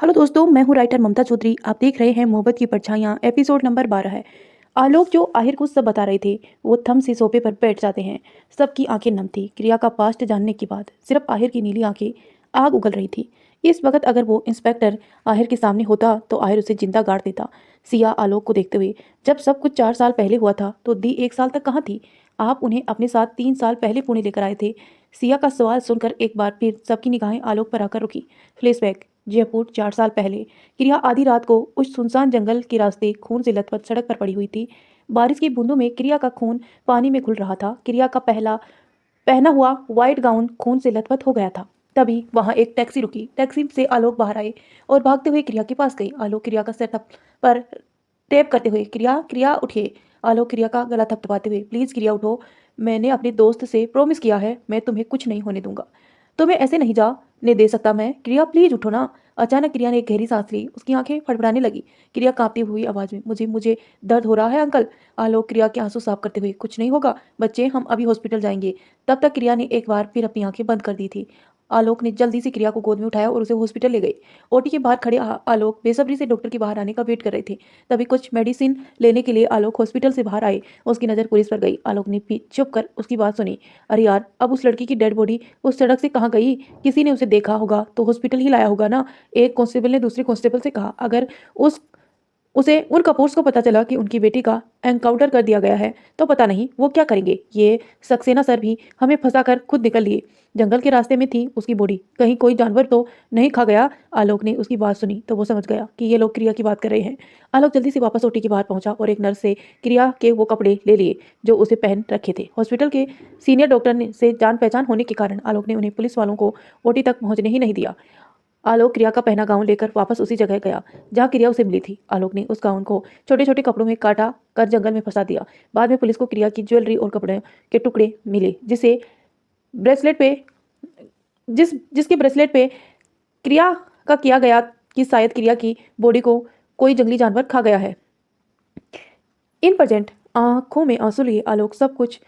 Hello दोस्तों, मैं हूँ राइटर ममता चौधरी। आप देख रहे हैं मोहब्बत की परछाइयाँ। एपिसोड नंबर 12 है। आलोक जो आहिर को सब बता रहे थे वो थम से सोफे पर बैठ जाते हैं। सबकी आंखें नम थी। क्रिया का पास्ट जानने के बाद सिर्फ आहिर की नीली आंखें आग उगल रही थी। इस वक्त अगर वो इंस्पेक्टर आहिर के सामने होता तो आहिर उसे जिंदा गाड़ देता। सिया आलोक को देखते हुए, जब सब कुछ 4 साल पहले हुआ था तो दी 1 साल तक कहाँ थी? आप उन्हें अपने साथ 3 साल पहले पुणे लेकर आए थे। सिया का सवाल सुनकर एक बार फिर सबकी निगाहें आलोक पर आकर रुकी। फ्लैशबैक जयपुर 4 साल पहले। क्रिया आधी रात को उस सुनसान जंगल के रास्ते खून से लथपथ सड़क पर पड़ी हुई थी। बारिश की बूंदों में क्रिया का खून पानी में घुल रहा था। क्रिया का पहला पहना हुआ व्हाइट गाउन खून से लथपथ हो गया था। तभी वहां एक टैक्सी रुकी। टैक्सी से आलोक बाहर आए और भागते हुए क्रिया के पास गए। आलोक क्रिया का सर पर टेप करते हुए, क्रिया क्रिया उठिए। आलोक क्रिया का गला थपथपाते हुए, प्लीज क्रिया उठो। मैंने अपने दोस्त से प्रॉमिस किया है, मैं तुम्हें कुछ नहीं होने दूंगा। तुम्हें ऐसे नहीं जाने दे सकता मैं। क्रिया प्लीज उठो ना। अचानक क्रिया ने एक गहरी सांस ली। उसकी आंखें फड़फड़ाने लगी। क्रिया कांपती हुई आवाज में, मुझे मुझे दर्द हो रहा है अंकल। आलोक क्रिया के आंसू साफ करते हुए, कुछ नहीं होगा बच्चे, हम अभी हॉस्पिटल जाएंगे। तब तक क्रिया ने एक बार फिर अपनी आंखें बंद कर दी थी। आलोक ने जल्दी से क्रिया को गोद में उठाया और उसे हॉस्पिटल ले गए। ओटी के बाहर खड़े आलोक बेसब्री से डॉक्टर के बाहर आने का वेट कर रहे थे। तभी कुछ मेडिसिन लेने के लिए आलोक हॉस्पिटल से बाहर आए। उसकी नजर पुलिस पर गई। आलोक ने चुप कर उसकी बात सुनी। अरे यार, अब उस लड़की की डेड बॉडी उस सड़क से कहाँ गई? किसी ने उसे देखा होगा तो हॉस्पिटल ही लाया होगा ना। एक कांस्टेबल ने दूसरे कांस्टेबल से कहा, अगर उस उसे उन कपूर्स को पता चला कि उनकी बेटी का एनकाउंटर कर दिया गया है तो पता नहीं वो क्या करेंगे। ये सक्सेना सर भी हमें फंसाकर खुद निकल लिए। जंगल के रास्ते में थी उसकी बॉडी, कहीं कोई जानवर तो नहीं खा गया? आलोक ने उसकी बात सुनी तो वो समझ गया कि ये लोग क्रिया की बात कर रहे हैं। आलोक जल्दी से वापस ओटी के बाहर पहुंचा और एक नर्स से क्रिया के वो कपड़े ले लिए जो उसे पहन रखे थे। हॉस्पिटल के सीनियर डॉक्टर ने से जान पहचान होने के कारण आलोक ने उन्हें पुलिस वालों को ओटी तक पहुंचने ही नहीं दिया। आलोक क्रिया का पहना गाउन लेकर वापस उसी जगह गया जहाँ क्रिया उसे मिली थी। आलोक ने उस गाउन को छोटे छोटे कपड़ों में काटा कर जंगल में फंसा दिया। बाद में पुलिस को क्रिया की ज्वेलरी और कपड़े के टुकड़े मिले जिसे ब्रेसलेट पे जिसके ब्रेसलेट पे क्रिया का किया गया कि शायद क्रिया की बॉडी को कोई जंगली जानवर खा गया है। इन प्रेजेंट आंखों में आंसू लिए आलोक सब कुछ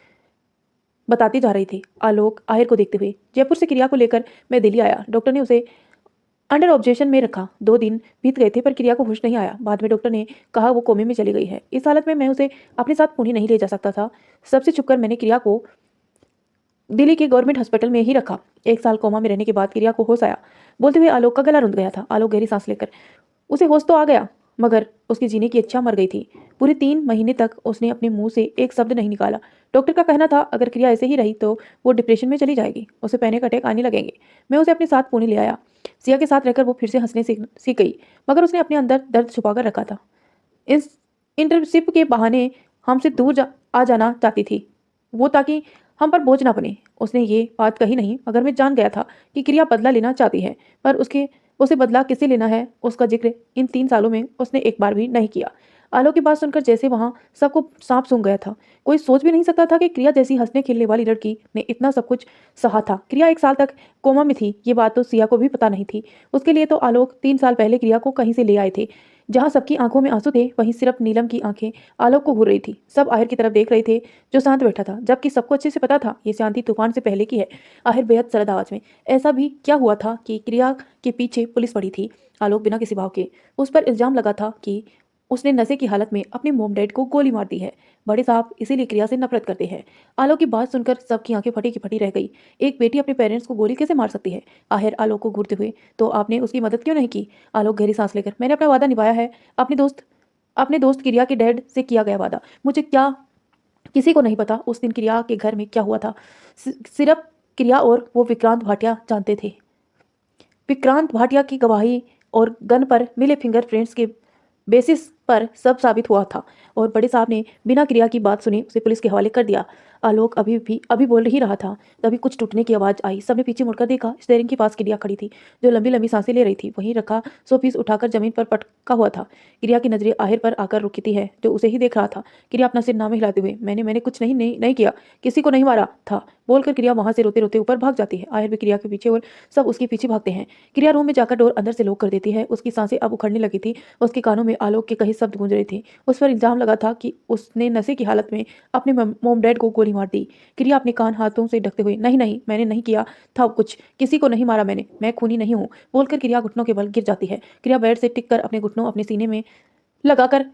बताती जा रही थी। आलोक आहिर को देखते हुए, जयपुर से क्रिया को लेकर मैं दिल्ली आया। डॉक्टर ने उसे अंडर ऑब्जर्वेशन में रखा। 2 दिन बीत गए थे पर क्रिया को होश नहीं आया। बाद में डॉक्टर ने कहा वो कोमे में चली गई है। इस हालत में मैं उसे अपने साथ पुणे नहीं ले जा सकता था। सबसे छुपकर मैंने क्रिया को दिल्ली के गवर्नमेंट हॉस्पिटल में ही रखा। 1 साल कोमा में रहने के बाद क्रिया को होश आया। बोलते हुए आलोक का गला रुंध गया था। आलोक गहरी सांस लेकर, उसे होश तो आ गया मगर उसकी जीने की इच्छा मर गई थी। पूरे 3 महीने तक उसने अपने मुंह से एक शब्द नहीं निकाला। डॉक्टर का कहना था अगर क्रिया ऐसे ही रही तो वो डिप्रेशन में चली जाएगी, उसे पैनिक अटैक आने लगेंगे। मैं उसे अपने साथ पुणे ले आया। सिया के साथ रहकर वो फिर से हंसने सीख गई मगर उसने अपने अंदर दर्द छुपा कर रखा था। इस इंटर्नशिप के बहाने हमसे दूर आ जाना चाहती थी वो ताकि हम पर बोझ ना बने। उसने ये बात कही नहीं मगर मैं जान गया था कि क्रिया बदला लेना चाहती है, पर उसे बदला किससे लेना है उसका जिक्र इन 3 सालों में उसने एक बार भी नहीं किया। आलोक की बात सुनकर जैसे वहां सबको सांप सूंघ गया था। कोई सोच भी नहीं सकता था कि क्रिया जैसी हंसने खेलने वाली लड़की ने इतना सब कुछ सहा था। क्रिया 1 साल तक कोमा में थी, ये बात तो सिया को भी पता नहीं थी। उसके लिए तो आलोक 3 साल पहले क्रिया को कहीं से ले आए थे। जहां सबकी आंखों में आंसू थे वहीं सिर्फ नीलम की आंखें आलोक को घूर रही थी। सब आहिर की तरफ देख रहे थे जो शांत बैठा था, जबकि सबको अच्छे से पता था ये शांति तूफान से पहले की है। आहिर बेहद सरद आवाज में, ऐसा भी क्या हुआ था कि क्रिया के पीछे पुलिस पड़ी थी? आलोक बिना किसी भाव के, उस पर इल्जाम लगा था कि उसने नशे की हालत में अपने मोम डैड को गोली मार दी है। बड़े साहब इसीलिए क्रिया से नफरत करते हैं। आलोक की बात सुनकर सबकी आंखें फटी की फटी रह गई। एक बेटी अपने पेरेंट्स को गोली कैसे मार सकती है? आहिर आलोक को घूरते हुए, तो आपने उसकी मदद क्यों नहीं की? आलोक गहरी सांस लेकर, मैंने अपना वादा निभाया है। अपने दोस्त क्रिया के डैड से किया गया वादा। मुझे क्या, किसी को नहीं पता उस दिन क्रिया के घर में क्या हुआ था। सिर्फ क्रिया और वो विक्रांत भाटिया जानते थे। विक्रांत भाटिया की गवाही और गन पर मिले फिंगरप्रिंट्स के बेसिस पर सब साबित हुआ था और बड़े साहब ने बिना क्रिया की बात सुने उसे पुलिस के हवाले कर दिया। आलोक अभी बोल ही रहा था, तभी कुछ टूटने की आवाज आई। सबने पीछे मुड़कर देखा। स्टेयरिंग के पास क्रिया खड़ी थी जो लंबी लंबी सांसें ले रही थी। वहीं रखा 100 पीस उठाकर जमीन पर पटका हुआ था। क्रिया की नजरें आहिर पर आकर रुकती है जो उसे ही देख रहा था। क्रिया अपना सिर नामे हिलाते हुए, मैंने कुछ नहीं किया, किसी को नहीं मारा था बोलकर क्रिया वहां से रोते रोते ऊपर भाग जाती है। आहिर भी क्रिया के पीछे और सब उसके पीछे भागते हैं। क्रिया रूम में जाकर डोर अंदर से लॉक कर देती है। उसकी सांसें अब उखड़ने लगी थी। उसके कानों में आलोक के कहे शब्द गूंज रहे थे। उस पर इल्जाम लगा था कि उसने नशे की हालत में अपने मॉम डैड को गोली मार दी। क्रिया अपने कान हाथों से ढकते हुए, नहीं नहीं, मैंने नहीं किया था कुछ, किसी को नहीं मारा मैंने, मैं खूनी नहीं हूँ बोलकर क्रिया घुटनों के बल गिर जाती है। क्रिया बेड से टिक कर अपने घुटनों अपने सीने में लगाकर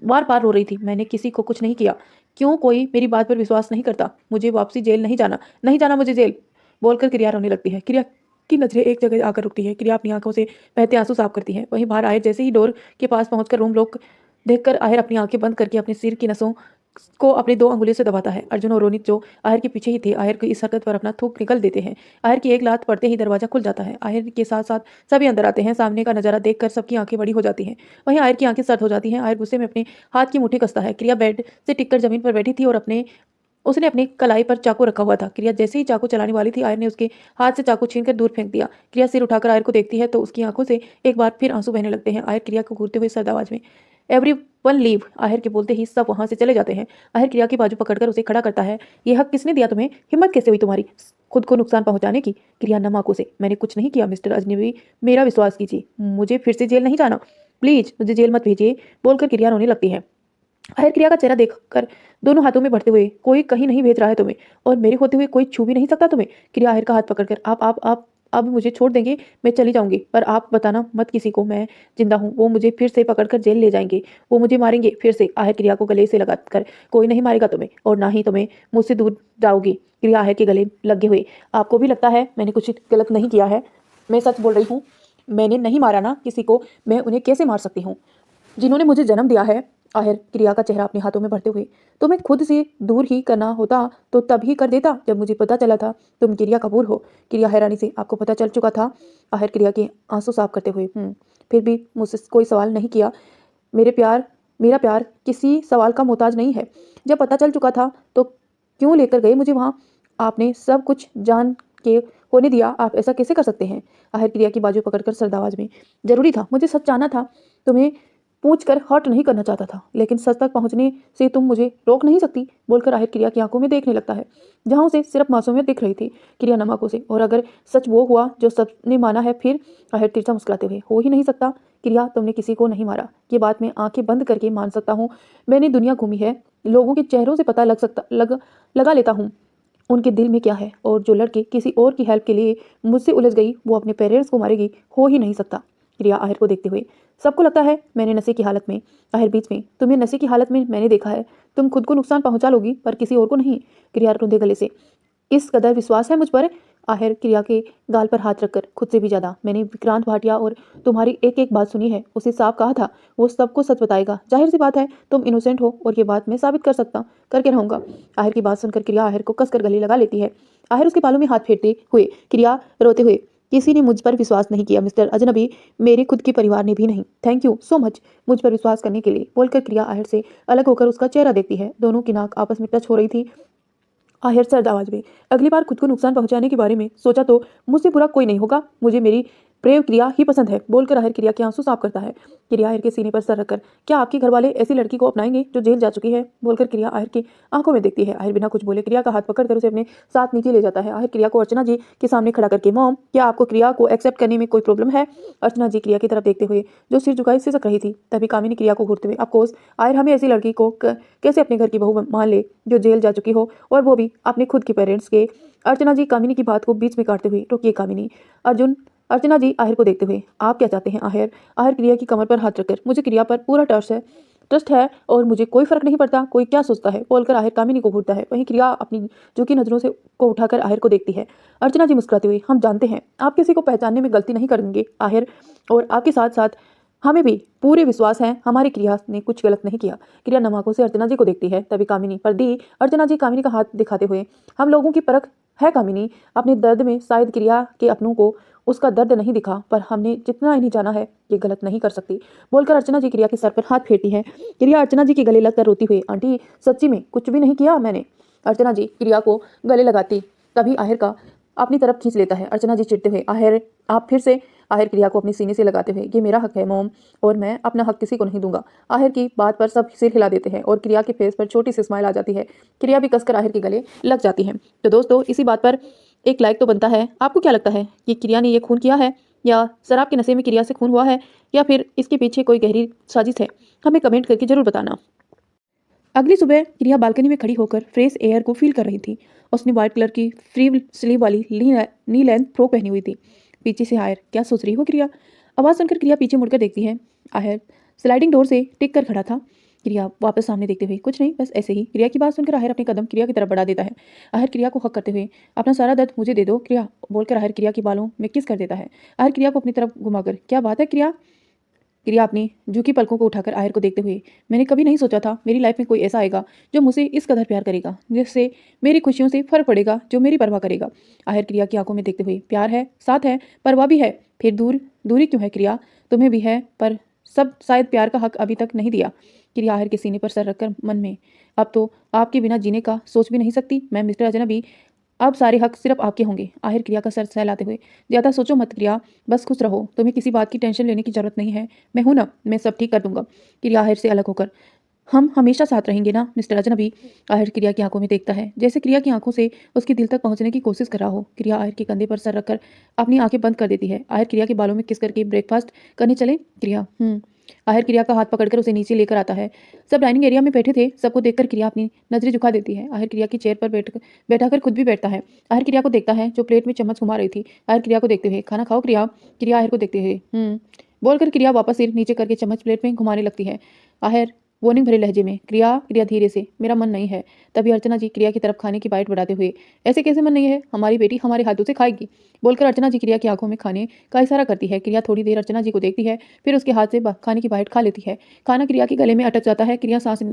बार बार रो रही थी। मैंने किसी को कुछ नहीं किया, क्यों कोई मेरी बात पर विश्वास नहीं करता, मुझे वापसी जेल नहीं जाना, नहीं जाना मुझे जेल बोलकर क्रिया रोने लगती है। क्रिया की नजरें एक जगह आकर रुकती है। क्रिया अपनी आंखों से बहते आंसू साफ करती है। वहीं बाहर आहिर जैसे ही डोर के पास पहुंचकर रूम लॉक देखकर आहिर अपनी आंखें बंद करके अपने सिर की नसों को अपनी 2 अंगुलियों से दबाता है। अर्जुन और रोनित जो आहिर के पीछे ही थे, आहिर की इस हरकत पर अपना थूक निकल देते हैं। आहिर की एक लात पड़ते ही दरवाजा खुल जाता है। आहिर के साथ साथ सभी अंदर आते हैं। सामने का नजारा देखकर सबकी आंखें बड़ी हो जाती हैं। वहीं आहिर की आंखें सर्द हो जाती हैं। आहिर गुस्से में अपने हाथ की मुट्ठी कसता है। क्रिया बेड से टिककर जमीन पर बैठी थी और उसने अपनी कलाई पर चाकू रखा हुआ था। क्रिया जैसे ही चाकू चलाने वाली थी, आयर ने उसके हाथ से चाकू छीनकर दूर फेंक दिया। क्रिया सिर उठाकर आयर को देखती है तो उसकी आंखों से एक बार फिर आंसू बहने लगते हैं। आयर क्रिया को घूरते हुए सर्द आवाज में, एवरीवन लीव, आहिर के बोलते ही सब वहां से चले जाते हैं। आहिर क्रिया की बाजू पकड़कर उसे खड़ा करता है। ये हक किसने दिया तुम्हें, हिम्मत कैसे हुई तुम्हारी खुद को नुकसान पहुंचाने की। क्रिया नम आंखों से, मैंने कुछ नहीं किया मिस्टर अजनबी, मेरा विश्वास कीजिए, मुझे फिर से जेल नहीं जाना, प्लीज मुझे जेल मत भेजिए बोलकर क्रिया रोने लगती है। आहिर क्रिया का चेहरा देखकर दोनों हाथों में बढ़ते हुए, कोई कहीं नहीं भेज रहा है तुम्हें, और मेरे होते हुए कोई छू भी नहीं सकता तुम्हें। क्रिया आहिर का हाथ पकड़कर, आप अब मुझे छोड़ देंगे, मैं चली जाऊंगी, पर आप बताना मत किसी को मैं जिंदा हूँ, वो मुझे फिर से पकड़कर जेल ले जाएंगे, वो मुझे मारेंगे फिर से। आहिर क्रिया को गले से लगाकर, कोई नहीं मारेगा तुम्हें और ना ही तुम्हें मुझसे दूर जाओगी। क्रिया आहिर के गले लगे हुए, आपको भी लगता है मैंने कुछ गलत नहीं किया है, मैं सच बोल रही हूँ, मैंने नहीं मारा ना किसी को, मैं उन्हें कैसे मार सकती हूँ जिन्होंने मुझे जन्म दिया है। आहिर क्रिया का चेहरा अपने हाथों में भरते हुए, तुम्हें खुद से दूर ही करना होता तो तब ही कर देता जब मुझे पता चला था तुम क्रिया कपूर हो। क्रिया हैरानी से, आपको पता चल चुका था। आहिर क्रिया के आंसू साफ करते हुए, फिर भी मुझसे कोई सवाल नहीं किया, मेरा प्यार किसी सवाल का मोहताज नहीं है। जब पता चल चुका था तो क्यों लेकर गए मुझे वहां, आपने सब कुछ जान के होने दिया, आप ऐसा कैसे कर सकते हैं। आहिर क्रिया की बाजू पकड़कर सर्द आवाज में, जरूरी था, मुझे सच जानना था, तुम्हें पूछ कर हर्ट नहीं करना चाहता था, लेकिन सच तक पहुंचने से तुम मुझे रोक नहीं सकती बोलकर आहिर क्रिया की आंखों में देखने लगता है, जहां उसे सिर्फ मासूमियत दिख रही थी। क्रिया नम आंखों से, और अगर सच वो हुआ जो सबने माना है फिर। आहिर तिरछा मुस्कुराते हुए, हो ही नहीं सकता क्रिया, तुमने किसी को नहीं मारा, ये बात मैं आंखें बंद करके मान सकता हूँ। मैंने दुनिया घूमी है, लोगों के चेहरों से पता लगा लेता हूँ उनके दिल में क्या है, और जो लड़की किसी और की हेल्प के लिए मुझसे उलझ गई वो अपने पेरेंट्स को मारेगी, हो ही नहीं सकता। क्रिया आहिर को देखते हुए, सबको लगता है मैंने नशे की हालत में, आहिर बीच में, तुम्हें नशे की हालत में मैंने देखा है, तुम खुद को नुकसान पहुंचा लोगी पर किसी और को नहीं। क्रिया रुंधे गले से, इस कदर विश्वास है मुझ पर। आहिर क्रिया के गाल पर हाथ रखकर, खुद से भी ज्यादा, मैंने विक्रांत भाटिया और तुम्हारी एक एक बात सुनी है, उसे साफ कहा था वो सबको सच बताएगा, जाहिर सी बात है तुम इनोसेंट हो और ये बात मैं साबित करके रहूंगा। आहिर की बात सुनकर क्रिया आहिर को कसकर गले लगा लेती है। आहिर उसके बालों में हाथ फेरते हुए, क्रिया रोते हुए, किसी ने मुझ पर विश्वास नहीं किया मिस्टर अजनबी, मेरे खुद के परिवार ने भी नहीं, थैंक यू सो मच मुझ पर विश्वास करने के लिए बोलकर क्रिया आहिर से अलग होकर उसका चेहरा देखती है। दोनों की नाक आपस में टच हो रही थी। आहिर सर्द आवाज में, अगली बार खुद को नुकसान पहुंचाने के बारे में सोचा तो मुझसे बुरा कोई नहीं होगा, मुझे मेरी प्रेम क्रिया ही पसंद है बोलकर आहिर क्रिया के आंसू साफ करता है। क्रिया आहिर के सीने पर सर रखकर, क्या आपके घर वाले ऐसी लड़की को अपनाएंगे जो जेल जा चुकी है बोलकर क्रिया आहिर की आंखों में देखती है। आहिर बिना कुछ बोले क्रिया का हाथ पकड़कर उसे अपने साथ नीचे ले जाता है। आहिर क्रिया को अर्चना जी के सामने खड़ा करके, मॉम क्या आपको क्रिया को एक्सेप्ट करने में कोई प्रॉब्लम है। अर्चना जी क्रिया की तरफ देखते हुए जो सिर झुकाए सिसक रही थी। तभी कामिनी क्रिया को घूरते हुए, अफकोर्स आहिर हमें ऐसी लड़की को कैसे अपने घर की बहू मान ले जो जेल जा चुकी हो, और वो भी अपने खुद के पेरेंट्स के। अर्चना जी कामिनी की बात को बीच में काटते हुए, रुकिए कामिनी। अर्चना जी आहिर को देखते हुए, आप क्या चाहते हैं आहिर। आहिर क्रिया की कमर पर हाथ रखकर, मुझे क्रिया पर पूरा ट्रस्ट है और मुझे कोई फर्क नहीं पड़ता कोई क्या सोचता है बोलकर आहिर कामिनी को घूरता है। वहीं क्रिया अपनी झुकी नजरों से को उठाकर आहिर को देखती है। अर्चना जी मुस्कुराते हुए, हम जानते हैं आप किसी को पहचानने में गलती नहीं करेंगे आहिर, और आपके साथ साथ हमें भी पूरे विश्वास है हमारी क्रिया ने कुछ गलत नहीं किया। क्रिया नमाकों से अर्चना जी को देखती है। तभी कामिनी पर दी अर्चना जी कामिनी का हाथ दिखाते हुए, हम लोगों की परख है कामिनी, अपने दर्द में शायद क्रिया के अपनों को उसका दर्द नहीं दिखा, पर हमने जितना इन्हें जाना है ये गलत नहीं कर सकती बोलकर अर्चना जी क्रिया के सर पर हाथ फेरती है। क्रिया अर्चना जी के गले लगकर रोती हुई, आंटी सच्ची में कुछ भी नहीं किया मैंने। अर्चना जी क्रिया को गले लगाती तभी आहिर का अपनी तरफ खींच लेता है। अर्चना जी चिढ़ते हुए, आहिर आप फिर से। आहिर क्रिया को अपनी सीने से लगाते हुए, ये मेरा हक है मॉम और मैं अपना हक किसी को नहीं दूंगा। आहिर की बात पर सब सिर हिला देते हैं और क्रिया के फेस पर छोटी सी स्माइल आ जाती है। क्रिया भी कसकर आहिर के गले लग जाती है। तो दोस्तों इसी बात पर एक लाइक तो बनता है। आपको क्या लगता है कि क्रिया ने ये खून किया है या शराब के नशे में क्रिया से खून हुआ है या फिर इसके पीछे कोई गहरी साजिश है? हमें कमेंट करके जरूर बताना। अगली सुबह क्रिया बालकनी में खड़ी होकर फ्रेश एयर को फील कर रही थी। उसने व्हाइट कलर की फ्री स्लीव वाली नी लेंथ फ्रॉक पहनी हुई थी। पीछे से आयर, क्या सोच रही हो क्रिया? आवाज़ सुनकर क्रिया पीछे मुड़कर देखती है। आयर स्लाइडिंग डोर से टिक कर खड़ा था। क्रिया वापस सामने देखते हुए, कुछ नहीं, बस ऐसे ही। क्रिया की बात सुनकर आहिर अपने कदम क्रिया की तरफ बढ़ा देता है। आहिर क्रिया को हक करते हुए, अपना सारा दर्द मुझे दे दो क्रिया बोलकर आहिर क्रिया के बालों में किस कर देता है। आहिर क्रिया को अपनी तरफ घुमाकर, क्या बात है क्रिया? क्रिया अपनी झुकी पलकों को उठाकर आहिर को देखते हुए, मैंने कभी नहीं सोचा था मेरी लाइफ में कोई ऐसा आएगा जो मुझसे इस कदर प्यार करेगा, जिससे मेरी खुशियों से फर्क पड़ेगा, जो मेरी परवाह करेगा। आहिर क्रिया की आंखों में देखते हुए, प्यार है, साथ है, परवाह भी है, फिर दूरी क्यों है क्रिया? तुम्हें भी है, पर सब शायद प्यार का हक अभी तक नहीं दिया। क्रिया आहिर के सीने पर सर रखकर मन में, अब तो आपके बिना जीने का सोच भी नहीं सकती मैं मिस्टर अजनबी। अब सारे हक सिर्फ आपके होंगे। आहिर क्रिया का सर सहलाते हुए, ज्यादा सोचो मत क्रिया, बस खुश रहो, तुम्हें किसी बात की टेंशन लेने की जरूरत नहीं है, मैं हूं ना, मैं सब ठीक कर दूंगा। क्रिया आहिर से अलग होकर, हम हमेशा साथ रहेंगे ना मिस्टर अजनबी? आहिर क्रिया की आंखों में देखता है, जैसे क्रिया की आंखों से उसके दिल तक पहुंचने की कोशिश कर रहा हो। क्रिया आहिर के कंधे पर सर रखकर अपनी आंखें बंद कर देती है। आहिर क्रिया के बालों में किस करके बैकफास्ट करने चले। क्रिया आहिर क्रिया का हाथ पकड़कर उसे नीचे लेकर आता है। सब डाइनिंग एरिया में बैठे थे, सबको देखकर क्रिया अपनी नजरें झुका देती है। आहिर क्रिया की चेयर पर बैठाकर खुद भी बैठता है। आहिर क्रिया को देखता है जो प्लेट में चम्मच घुमा रही थी। आहिर क्रिया को देखते हुए, खाना खाओ क्रिया। क्रिया आहिर को देखते हुए बोलकर क्रिया वापस सिर नीचे करके चम्मच प्लेट में घुमाने लगती है। आहिर वार्निंग भरे लहजे में, क्रिया क्रिया धीरे से, मेरा मन नहीं है। तभी अर्चना जी क्रिया की तरफ खाने की बाइट बढ़ाते हुए, ऐसे कैसे मन नहीं है, हमारी बेटी हमारे हाथों से खाएगी बोलकर अर्चना जी क्रिया की आंखों में खाने का इशारा करती है। क्रिया थोड़ी देर अर्चना जी को देखती है, फिर उसके हाथ से खाने की बाइट खा लेती है। खाना क्रिया के गले में अटक जाता है। क्रिया सांस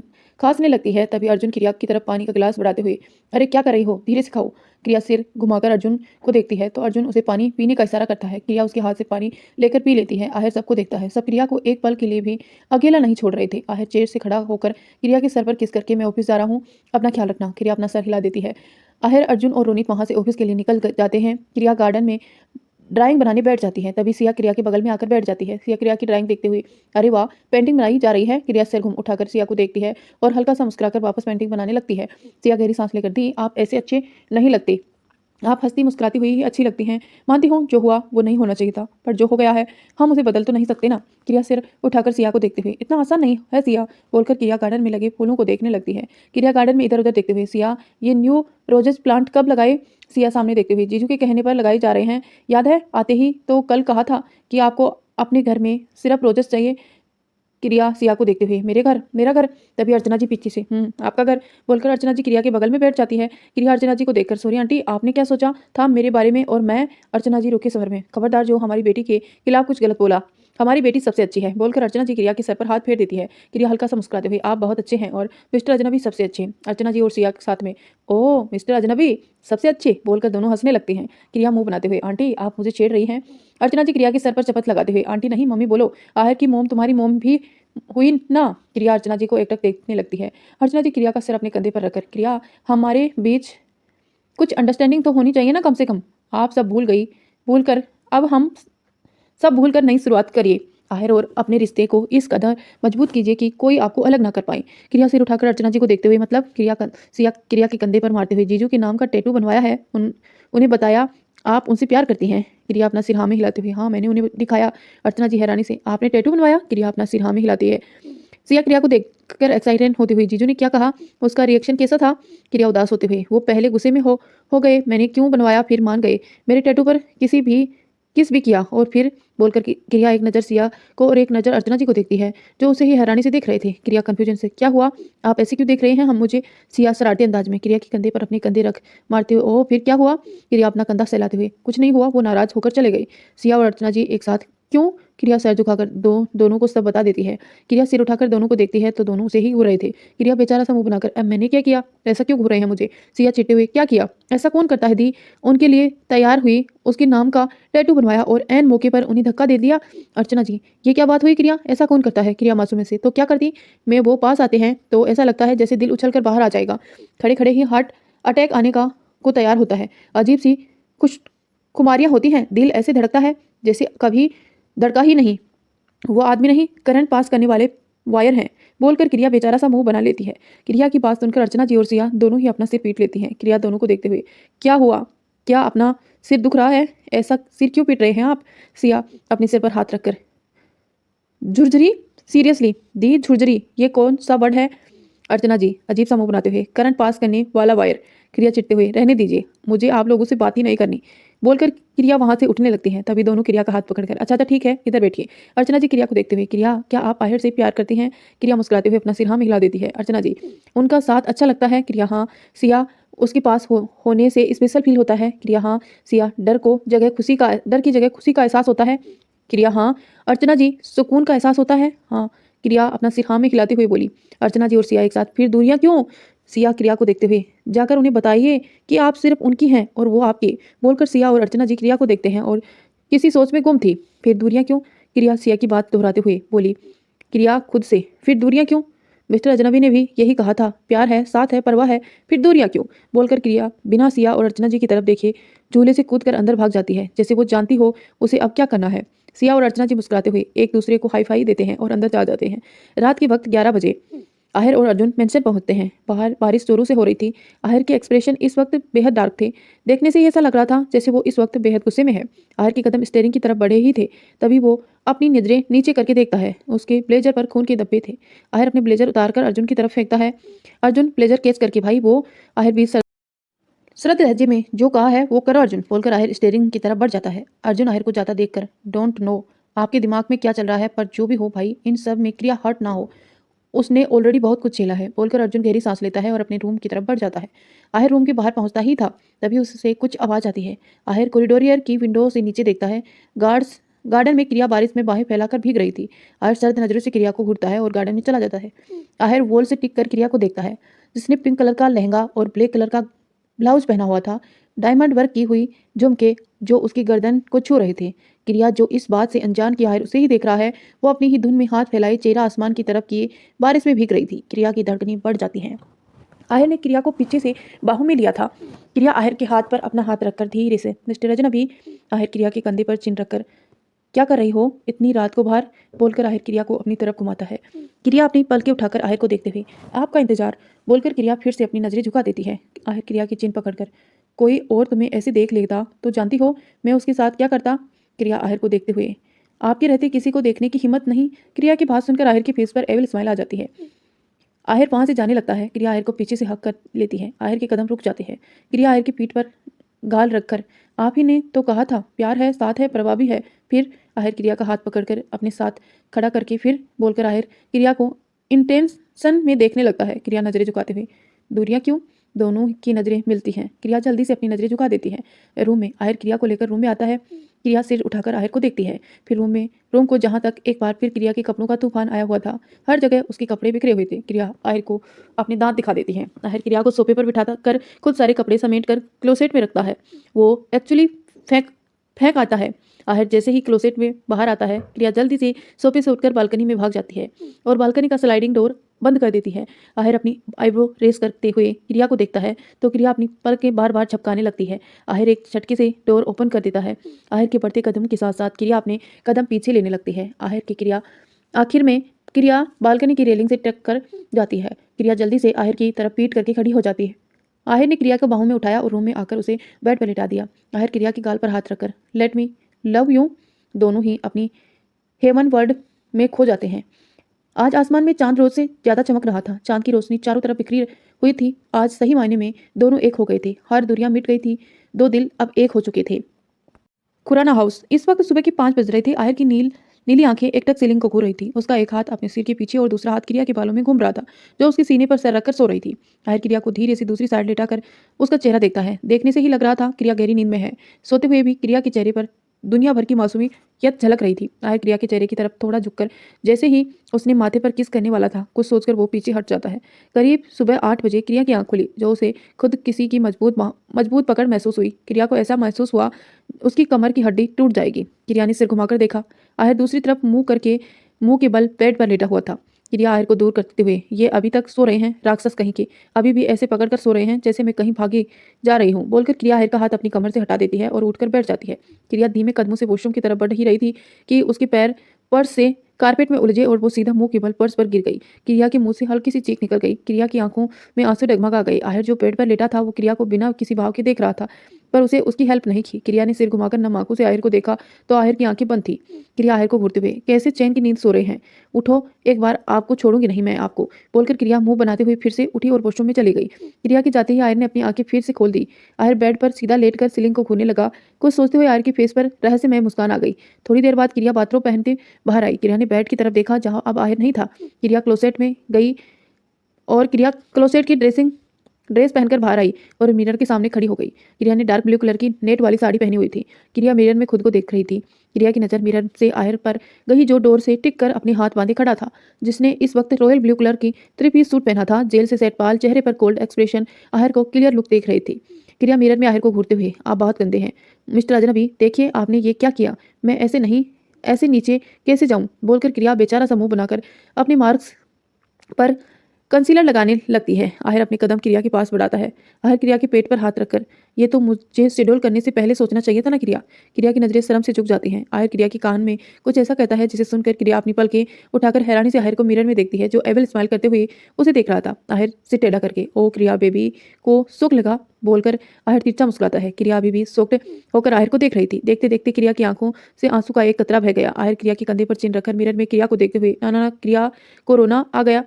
खांसने लगती है। तभी अर्जुन क्रिया की तरफ पानी का गिलास बढ़ाते हुए, अरे क्या कर रही हो, धीरे से खाओ। क्रिया सिर घुमाकर अर्जुन को देखती है तो अर्जुन उसे पानी पीने का इशारा करता है। क्रिया उसके हाथ से पानी लेकर पी लेती है। आहिर सबको देखता है, सब क्रिया को एक पल के लिए भी अकेला नहीं छोड़ रहे थे। आहिर चेयर से खड़ा होकर क्रिया के सर पर किस करके, मैं ऑफिस जा रहा हूँ, अपना ख्याल रखना। क्रिया अपना सर हिला देती है। आहिर, अर्जुन और रोनित वहां से ऑफिस के लिए निकल जाते हैं। क्रिया गार्डन में ड्राइंग बनाने बैठ जाती है। तभी सिया क्रिया के बगल में आकर बैठ जाती है। सिया क्रिया की ड्राइंग देखते हुए, अरे वाह, पेंटिंग बनाई जा रही है। क्रिया सिर घुम उठाकर सिया को देखती है और हल्का सा मुस्कुराकर वापस पेंटिंग बनाने लगती है। सिया गहरी सांस लेकर, दी आप ऐसे अच्छे नहीं लगते, आप हंसती मुस्कुराती हुई ही अच्छी लगती हैं। मानती हूँ जो हुआ वो नहीं होना चाहिए था, पर जो हो गया है हम उसे बदल तो नहीं सकते ना। क्रिया सिर उठाकर सिया को देखते हुए, इतना आसान नहीं है सिया बोलकर क्रिया गार्डन में लगे फूलों को देखने लगती है। क्रिया गार्डन में इधर उधर देखते हुए, सिया ये न्यू रोजेस प्लांट कब लगाए? सिया सामने देखते हुए, जीजू के कहने पर लगाए जा रहे हैं, याद है आते ही तो कल कहा था कि आपको अपने घर में सिर्फ रोजेस चाहिए। क्रिया सिया को देखते हुए, मेरे घर, मेरा घर। तभी अर्चना जी पीछे से, आपका घर बोलकर अर्चना जी क्रिया के बगल में बैठ जाती है। क्रिया अर्चना जी को देखकर, सॉरी आंटी, आपने क्या सोचा था मेरे बारे में? और मैं, अर्चना जी रुके सवर में, खबरदार जो हमारी बेटी के खिलाफ कुछ गलत बोला, हमारी बेटी सबसे अच्छी है बोलकर अर्चना जी क्रिया के सर पर हाथ फेर देती है। क्रिया हल्का सा मुस्कुराते हुए, आप बहुत अच्छे हैं और मिस्टर अजनबी सबसे अच्छे। अर्चना जी और सिया के साथ में, ओ मिस्टर अजनबी सबसे अच्छे बोलकर दोनों हंसने लगते हैं। क्रिया मुंह बनाते हुए, आंटी आप मुझे छेड़ रही हैं? अर्चना जी क्रिया के सर पर चपत लगाते हुए, आंटी नहीं मम्मी बोलो, आहिर की मोम तुम्हारी मोम भी हुई ना। क्रिया अर्चना जी को एकटक देखने लगती है। अर्चना जी क्रिया का सिर अपने कंधे पर रखकर, क्रिया हमारे बीच कुछ अंडरस्टैंडिंग तो होनी चाहिए ना कम से कम, आप सब भूल कर अब हम सब भूल कर नई शुरुआत करिए आहिर, और अपने रिश्ते को इस कदर मजबूत कीजिए कि कोई आपको अलग ना कर पाए। क्रिया सिर उठाकर अर्चना जी को देखते हुए, मतलब? सिया क्रिया के कंधे पर मारते हुए, जीजू के नाम का टैटू बनवाया है, उन्हें बताया आप उनसे प्यार करती हैं? क्रिया अपना सिर हाँ में हिलाते हुए, हाँ मैंने उन्हें दिखाया। अर्चना जी हैरानी से, आपने टैटू बनवाया? क्रिया अपना सिर हाँ में हिलाती है। सिया क्रिया को देखकर एक्साइटेड होते हुए, जीजू ने क्या कहा, उसका रिएक्शन कैसा था? क्रिया उदास होते हुए, वो पहले गुस्से में हो गए, मैंने क्यों बनवाया फिर मान गए, मेरे टैटू पर किस भी किया और फिर बोलकर क्रिया एक नज़र सिया को और एक नज़र अर्चना जी को देखती है जो उसे ही हैरानी से देख रहे थे। क्रिया कंफ्यूजन से, क्या हुआ, आप ऐसे क्यों देख रहे हैं हम मुझे? सिया सराहते अंदाज में क्रिया के कंधे पर अपने कंधे रख मारते हुए, ओह फिर क्या हुआ? क्रिया अपना कंधा सहलाते हुए, कुछ नहीं हुआ, वो नाराज होकर चले गए। सिया और अर्चना जी एक साथ, क्यों? क्रिया सर झुकाकर दोनों को सब बता देती है। क्रिया सिर उठाकर दोनों को देखती है तो दोनों उसे ही घूर रहे थे। क्रिया बेचारा सा मुंह बनाकर, अब मैंने क्या किया, ऐसा क्यों घूर रहे हैं मुझे? सिया चिट्टे हुए, क्या किया, ऐसा कौन करता है दी, उनके लिए तैयार हुई, उसके नाम का टैटू बनवाया और एन मौके पर उन्हें धक्का दे दिया। अर्चना जी, ये क्या बात हुई क्रिया, ऐसा कौन करता है? क्रिया मासूम से, तो क्या करती मैं, वो पास आते हैं तो ऐसा लगता है जैसे दिल उछल कर बाहर आ जाएगा, खड़े खड़े ही हार्ट अटैक आने का को तैयार होता है, अजीब सी कुछ खुमारियाँ होती हैं, दिल ऐसे धड़कता है जैसे कभी धड़का ही नहीं, वो आदमी नहीं, करंट पास करने वाले वायर हैं बोलकर क्रिया बेचारा सा मुंह बना लेती है। क्रिया की बात सुनकर अर्चना जी और सिया दोनों ही अपना सिर पीट लेती हैं। क्रिया दोनों को देखते हुए, क्या हुआ, क्या अपना सिर दुख रहा है? ऐसा सिर क्यों पीट रहे हैं आप? सिया अपने सिर पर हाथ रखकर, झुरझुरी, सीरियसली दी झुरझुरी, ये कौन सा वर्ड है? अर्चना जी अजीब सा मुंह बनाते हुए, करंट पास करने वाला वायर। क्रिया चिढ़ते हुए, रहने दीजिए, मुझे आप लोगों से बात ही नहीं करनी, बोलकर क्रिया वहां से उठने लगती हैं। तभी दोनों क्रिया का हाथ पकड़कर, अच्छा अच्छा ठीक है, इधर बैठिए। अर्चना जी क्रिया को देखते हुए, क्रिया क्या आप आहिर से प्यार करती हैं? क्रिया मुस्कुराते हुए अपना सिर हाँ में हिला देती है। अर्चना जी उनका साथ अच्छा लगता है? क्रिया हाँ। सिया उसके पास होने से स्पेशल फील होता है? क्रिया हाँ। सिया डर की जगह खुशी का एहसास होता है? क्रिया हाँ। अर्चना जी सुकून का एहसास होता है? हाँ। क्रिया अपना सिर हाँ में खिलाते हुए बोली। अर्चना जी और सिया एक साथ, फिर दूरियां क्यों? सिया क्रिया को देखते हुए, जाकर उन्हें बताइए कि आप सिर्फ उनकी हैं और वो आपकी, बोलकर सिया और अर्चना जी क्रिया को देखते हैं और किसी सोच में गुम थी। फिर दूरियां क्यों? क्रिया सिया की बात दोहराते हुए बोली। क्रिया खुद से, फिर दूरियां क्यों? मिस्टर अजनबी ने भी यही कहा था, प्यार है, साथ है, परवाह है, फिर दूरियां क्यों? बोलकर क्रिया बिना सिया और अर्चना जी की तरफ देखे झूले से कूदकर अंदर भाग जाती है, जैसे वो जानती हो उसे अब क्या करना है। सिया और अर्चना जी मुस्कुराते हुए एक दूसरे को हाई फाई देते हैं और अंदर जा जाते हैं। रात के वक्त 11 बजे आहिर और अर्जुन मेंशन पहुंचते हैं। बाहर बारिश जोरों से हो रही थी। आहिर के एक्सप्रेशन इस वक्त बेहद डार्क थे। देखने से ही ऐसा लग रहा था जैसे वो इस वक्त बेहद गुस्से में है। आहिर के कदम स्टीयरिंग की तरफ बढ़े ही थे, तभी वो अपनी नजरें नीचे करके देखता है। उसके ब्लेजर पर खून के धब्बे थे। आहिर अपने ब्लेजर उतारकर अर्जुन की तरफ फेंकता है। अर्जुन ब्लेजर कैच करके, भाई वो। आहिर भी सरद लहजे में, जो कहा है वो करो अर्जुन, बोलकर आहिर स्टीयरिंग की तरफ बढ़ जाता है। अर्जुन आहिर को जाता देखकर, डोंट नो आपके दिमाग में क्या चल रहा है, पर जो भी हो भाई, इन सब में क्रिया हर्ट ना हो, उसने ऑलरेडी बहुत कुछ झेला है, बोलकर अर्जुन गहरी सांस लेता है और अपने रूम की तरफ बढ़ जाता है। आहिर रूम के बाहर पहुंचता ही था, तभी उससे कुछ आवाज आती है। आहिर कॉरिडोरियर की विंडो से नीचे देखता है। गार्डन में क्रिया बारिश में बाहें फैलाकर भीग रही थी। आहिर सर्द नजरों से क्रिया को घूरता है और गार्डन में चला जाता है। आहिर वॉल से टिक कर क्रिया को देखता है, जिसने पिंक कलर का लहंगा और ब्लैक कलर का ब्लाउज पहना हुआ था। डायमंड वर्क की हुई झुमके जो उसकी गर्दन को छू रहे थे। क्रिया जो इस बात से अनजान कि आहिर उसे ही देख रहा है, वो अपनी ही धुन में हाथ फैलाए चेहरा आसमान की तरफ किए बारिश में भीग रही थी। क्रिया की धड़कनें बढ़ जाती हैं। आहिर ने क्रिया को पीछे से बाहों में लिया था। क्रिया आहिर के हाथ पर अपना हाथ रखकर धीरे से, मिस्टर अजनबी। आहिर क्रिया के कंधे पर चिन रखकर, क्या कर रही हो इतनी रात को बाहर, बोलकर आहिर क्रिया को अपनी तरफ घुमाता है। क्रिया अपनी पलकें उठाकर आहिर को देखते हुए, आपका इंतजार, बोलकर क्रिया फिर से अपनी नजरें झुका देती है। आहिर क्रिया की चिन पकड़कर, कोई और तुम्हें ऐसे देख लेता तो जानती हो मैं उसके साथ क्या करता? क्रिया आहिर को देखते हुए, आपके रहते किसी को देखने की हिम्मत नहीं? क्रिया की बात सुनकर आहिर के फेस पर एविल स्माइल आ जाती है। आहिर वहां से जाने लगता है। क्रिया आहिर को पीछे से हक कर लेती है। आहिर के कदम रुक जाते हैं। क्रिया आहिर की पीठ पर गाल रखकर, आप ही ने तो कहा था प्यार है, साथ है, परवाह भी है, फिर? आहिर क्रिया का हाथ पकड़कर अपने साथ खड़ा करके, फिर, बोलकर आहिर क्रिया को इंटेंशन में देखने लगता है। क्रिया नजरें झुकाते हुए, दूरियां क्यों? दोनों की नजरें मिलती हैं। क्रिया जल्दी से अपनी नजरें झुका देती है। रूम में आहिर क्रिया को लेकर रूम में आता है। क्रिया सिर उठाकर आहिर को देखती है। फिर रूम को जहां तक एक बार फिर क्रिया के कपड़ों का तूफान आया हुआ था, हर जगह उसके कपड़े बिखरे हुए थे। क्रिया आहिर को अपने दांत दिखा देती है। आहिर क्रिया को सोफे पर बिठा कर खुद सारे कपड़े समेट कर क्लोसेट में रखता है। वो एक्चुअली फेंक फेंक आता है। आहिर जैसे ही क्लोसेट में बाहर आता है, क्रिया जल्दी से सोफे से उठकर बालकनी में भाग जाती है और बालकनी का स्लाइडिंग डोर बंद कर देती है। आहिर अपनी आईब्रो रेस करते हुए क्रिया को देखता है तो क्रिया अपनी पलकें बार बार झपकाने लगती है। आहिर एक झटके से डोर ओपन कर देता है। आहिर के बढ़ते कदम के साथ साथ क्रिया अपने कदम पीछे लेने लगती है। आखिर में क्रिया बालकनी की रेलिंग से टक कर जाती है। क्रिया जल्दी से आहिर की तरफ पीट करके खड़ी हो जाती है। आहिर ने क्रिया को बाहों में उठाया और रूम में आकर उसे बेड पर लेटा दिया। आहिर क्रिया के गाल पर हाथ रखकर, लेट मी लव यू। दोनों ही अपनी हेवन वर्ल्ड में खो जाते हैं। आज आसमान में चांद रोज से ज्यादा चमक रहा था। चांद की रोशनी चारों तरफ बिखरी हुई थी। आज सही मायने में दोनों एक हो गए थे। हर दूरियां मिट गई थी। दो दिल अब एक हो चुके थे। खुराना हाउस। इस वक्त सुबह के 5 बज रहे थे। आहिर की नीली आंखें एकटक सीलिंग को घूर रही थी। उसका एक हाथ अपने सिर के पीछे और दूसरा हाथ क्रिया के बालों में घूम रहा था, जो उसके सीने पर सर रखकर सो रही थी। आहिर क्रिया को धीरे से दूसरी साइड लेटाकर उसका चेहरा देखता है। देखने से ही लग रहा था क्रिया गहरी नींद में है। सोते हुए भी क्रिया के चेहरे पर दुनिया भर की मासूमियत झलक रही थी। आहिर क्रिया के चेहरे की तरफ थोड़ा झुककर, जैसे ही उसने माथे पर किस करने वाला था, कुछ सोचकर वो पीछे हट जाता है। करीब सुबह 8 बजे क्रिया की आंख खुली, जो उसे खुद किसी की मजबूत पकड़ महसूस हुई। क्रिया को ऐसा महसूस हुआ उसकी कमर की हड्डी टूट जाएगी। क्रिया ने सिर घुमाकर देखा। आहिर दूसरी तरफ मुंह के बल बेड पर लेटा हुआ था। क्रिया आहिर को दूर करते हुए, ये अभी तक सो रहे हैं, राक्षस कहीं के, अभी भी ऐसे पकड़कर सो रहे हैं जैसे मैं कहीं भागी जा रही हूँ, बोलकर क्रिया आहिर का हाथ अपनी कमर से हटा देती है और उठकर बैठ जाती है। क्रिया धीमे कदमों से वॉशरूम की तरफ बढ़ ही रही थी कि उसके पैर पर्स से कारपेट में उलझे और वो सीधा मुंह के बल पर्स पर गिर गई। क्रिया के मुंह से हल्की सी चीख निकल गई। क्रिया की आंखों में आंसू डगमगा गए। आहिर जो बेड पर लेटा था, वो क्रिया को बिना किसी भाव के देख रहा था। पर उसे उसकी हेल्प नहीं की। क्रिया ने सिर घुमाकर नम आंखों से आहिर को देखा तो आहिर की आंखें बंद थी। क्रिया आहिर को घूरते हुए, कैसे चैन की नींद सो रहे हैं, उठो, एक बार आपको छोड़ूंगी नहीं मैं आपको, बोलकर क्रिया मुंह बनाते हुए फिर से उठी और वॉशरूम में चली गई। क्रिया के जाते ही आहिर ने अपनी आंखें फिर से खोल दी। आहिर बेड पर सीधा लेटकर सीलिंग को घूरने लगा। कुछ सोचते हुए आहिर के फेस पर रहस्यमय मुस्कान आ गई। थोड़ी देर बाद क्रिया बाथरूम पहनते बाहर आई। क्रिया ने बेड की तरफ देखा जहां अब आहिर नहीं था। क्रिया क्लोसेट में गई और क्रिया क्लोसेट की ड्रेस पहनकर बाहर आई और मिरर के सामने खड़ी हो गई। क्रिया ने डार्क ब्लू कलर की नेट वाली साड़ी पहनी हुई थी। क्रिया मिरर में खुद को देख रही थी। क्रिया की नज़र मिरर से आहिर पर गई जो डोर से टिक कर अपने हाथ बांधे खड़ा था, जिसने इस वक्त रॉयल ब्लू कलर की 3 पीस सूट पहना था। जेल से सेट बाल, चेहरे पर कोल्ड एक्सप्रेशन, आहिर को क्लियर लुक देख रही थी। क्रिया मिरर में आहिर को घूरते हुए, आप बहुत गंदे हैं मिस्टर अजनबी, देखिए आपने ये क्या किया, मैं ऐसे नहीं, ऐसे नीचे कैसे जाऊं, बोलकर क्रिया बेचारा सा मुंह बनाकर अपने मार्क्स पर कंसीलर लगाने लगती है। आहिर अपने कदम क्रिया के पास बढ़ाता है। आहिर क्रिया के पेट पर हाथ रखकर, ये तो मुझे शेड्यूल करने से पहले सोचना चाहिए था ना क्रिया। क्रिया की नजरें शर्म से झुक जाती हैं। आहिर क्रिया के कान में कुछ ऐसा कहता है जिसे सुनकर क्रिया अपनी पलकें उठाकर हैरानी से आहिर को मिरर में देखती है, जो एविल स्माइल करते हुए उसे देख रहा था। आहिर से टेढ़ा करके, ओ क्रिया बेबी को सुख लगा, बोलकर आहिर तिरछा मुस्कुराता है। क्रिया अभी भी सोक्ड होकर आहिर को देख रही थी। देखते देखते क्रिया की आंखों से आंसू का एक कतरा बह गया। आहिर क्रिया के कंधे पर चिन रखकर मिरर में क्रिया को देखते हुए, ना ना ना, क्रिया को रोना आ गया,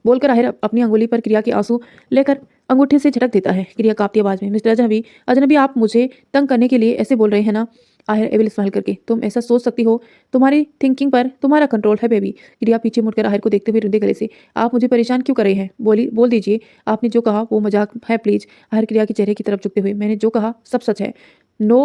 बोलकर आहिर अपनी अंगुली पर क्रिया के आंसू लेकर अंगूठे से झटक देता है। क्रिया कांपती आवाज में, मिस्टर अजनबी, अजनबी आप मुझे तंग करने के लिए ऐसे बोल रहे हैं ना। आहिर एविल स्माइल करके, तुम ऐसा सोच सकती हो, तुम्हारी थिंकिंग पर तुम्हारा कंट्रोल है बेबी। क्रिया पीछे मुड़कर आहिर को देखते हुए रुंधे गले से, आप मुझे परेशान क्यों कर रहे हैं, बोल दीजिए, आपने जो कहा वो मजाक है प्लीज। आहिर क्रिया के चेहरे की तरफ झुकते हुए, मैंने जो कहा सब सच है। नो,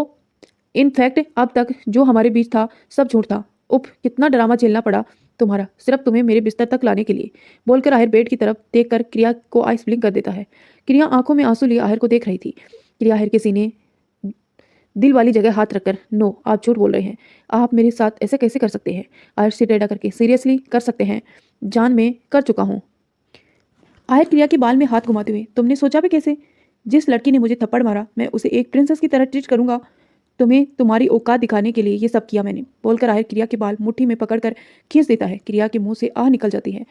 इनफैक्ट अब तक जो हमारे बीच था सब झूठ था। उफ, कितना ड्रामा झेलना पड़ा तुम्हारा, सिर्फ तुम्हें मेरे बिस्तर तक लाने के लिए, बोलकर आहिर बेड की तरफ देखकर क्रिया को आइस ब्लिंक कर देता है। क्रिया आंखों में आंसू लिए आहिर को देख रही थी। क्रिया आहिर के सीने दिल वाली जगह हाथ रखकर, नो, आप झूठ बोल रहे हैं, आप मेरे साथ ऐसे कैसे कर सकते हैं। आहिर से टेढ़ा करके, सीरियसली कर सकते हैं, जान में कर चुका हूँ। आहिर क्रिया के बाल में हाथ घुमाते हुए, तुमने सोचा भी कैसे, जिस लड़की ने मुझे थप्पड़ मारा मैं उसे एक प्रिंसेस की तरह ट्रीट करूंगा, तुम्हें तुम्हारी औकात दिखाने के लिए ये सब किया मैंने, बोलकर आहिर क्रिया के बाल मुट्ठी में पकड़कर खींच देता है। क्रिया के मुंह से आह निकल जाती है।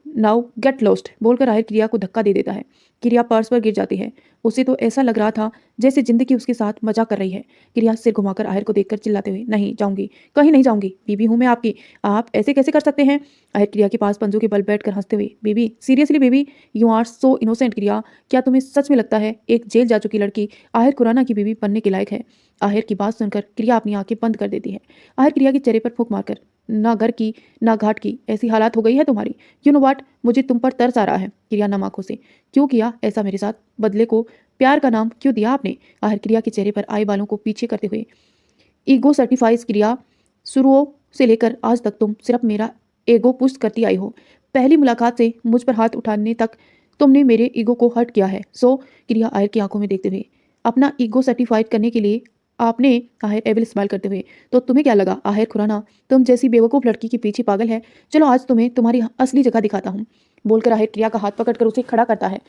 नाउ गेट लॉस्ट, बोलकर आहिर क्रिया को धक्का दे देता है। क्रिया पर्स पर गिर जाती है। उसे तो ऐसा लग रहा था जैसे जिंदगी उसके साथ मजाक कर रही है। क्रिया सिर घुमाकर आहिर को देखकर चिल्लाते हुए, नहीं जाऊंगी, कहीं नहीं जाऊंगी, बीबी हूं मैं आपकी, आप ऐसे कैसे कर सकते हैं। आहिर क्रिया के पास पंजों के बल बैठकर हंसते हुए, baby seriously baby, you are so innocent. Kriya, क्या तुम्हें सच में लगता है एक जेल जा चुकी लड़की आहिर खुराना की बीबी बनने के लायक है। आहिर की बात सुनकर क्रिया अपनी आंखें बंद कर देती है। आहिर क्रिया के चेहरे पर फूंक मारकर, ना घर की ना घाट की ऐसी हालात हो गई है तुम्हारी, यू नो व्हाट, मुझे तुम पर तरस आ रहा है। क्रिया नम आंखों से, क्यों किया ऐसा मेरे साथ, बदले को प्यार का नाम क्यों दिया आपने। आहिर क्रिया के चेहरे पर आए बालों को पीछे करते हुए, ईगो सर्टिफाइज। क्रिया, शुरुओं से लेकर आज तक तुम सिर्फ मेरा ईगो पुष्ट करती आई हो। पहली मुलाकात से मुझ पर हाथ उठाने तक तुमने मेरे ईगो को हर्ट किया है। सो क्रिया आहिर की आंखों में देखते हुए, अपना ईगो सर्टिफाइड करने के लिए आपने, आहिर एविल स्माइल करते हुए, तो तुम्हें क्या लगा आहिर खुराना तुम जैसी बेवकूफ लड़की के पीछे पागल है, चलो आज तुम्हें तुम्हारी असली जगह दिखाता हूँ, बोलकर आहिर क्रिया का हाथ पकड़कर उसे खड़ा करता है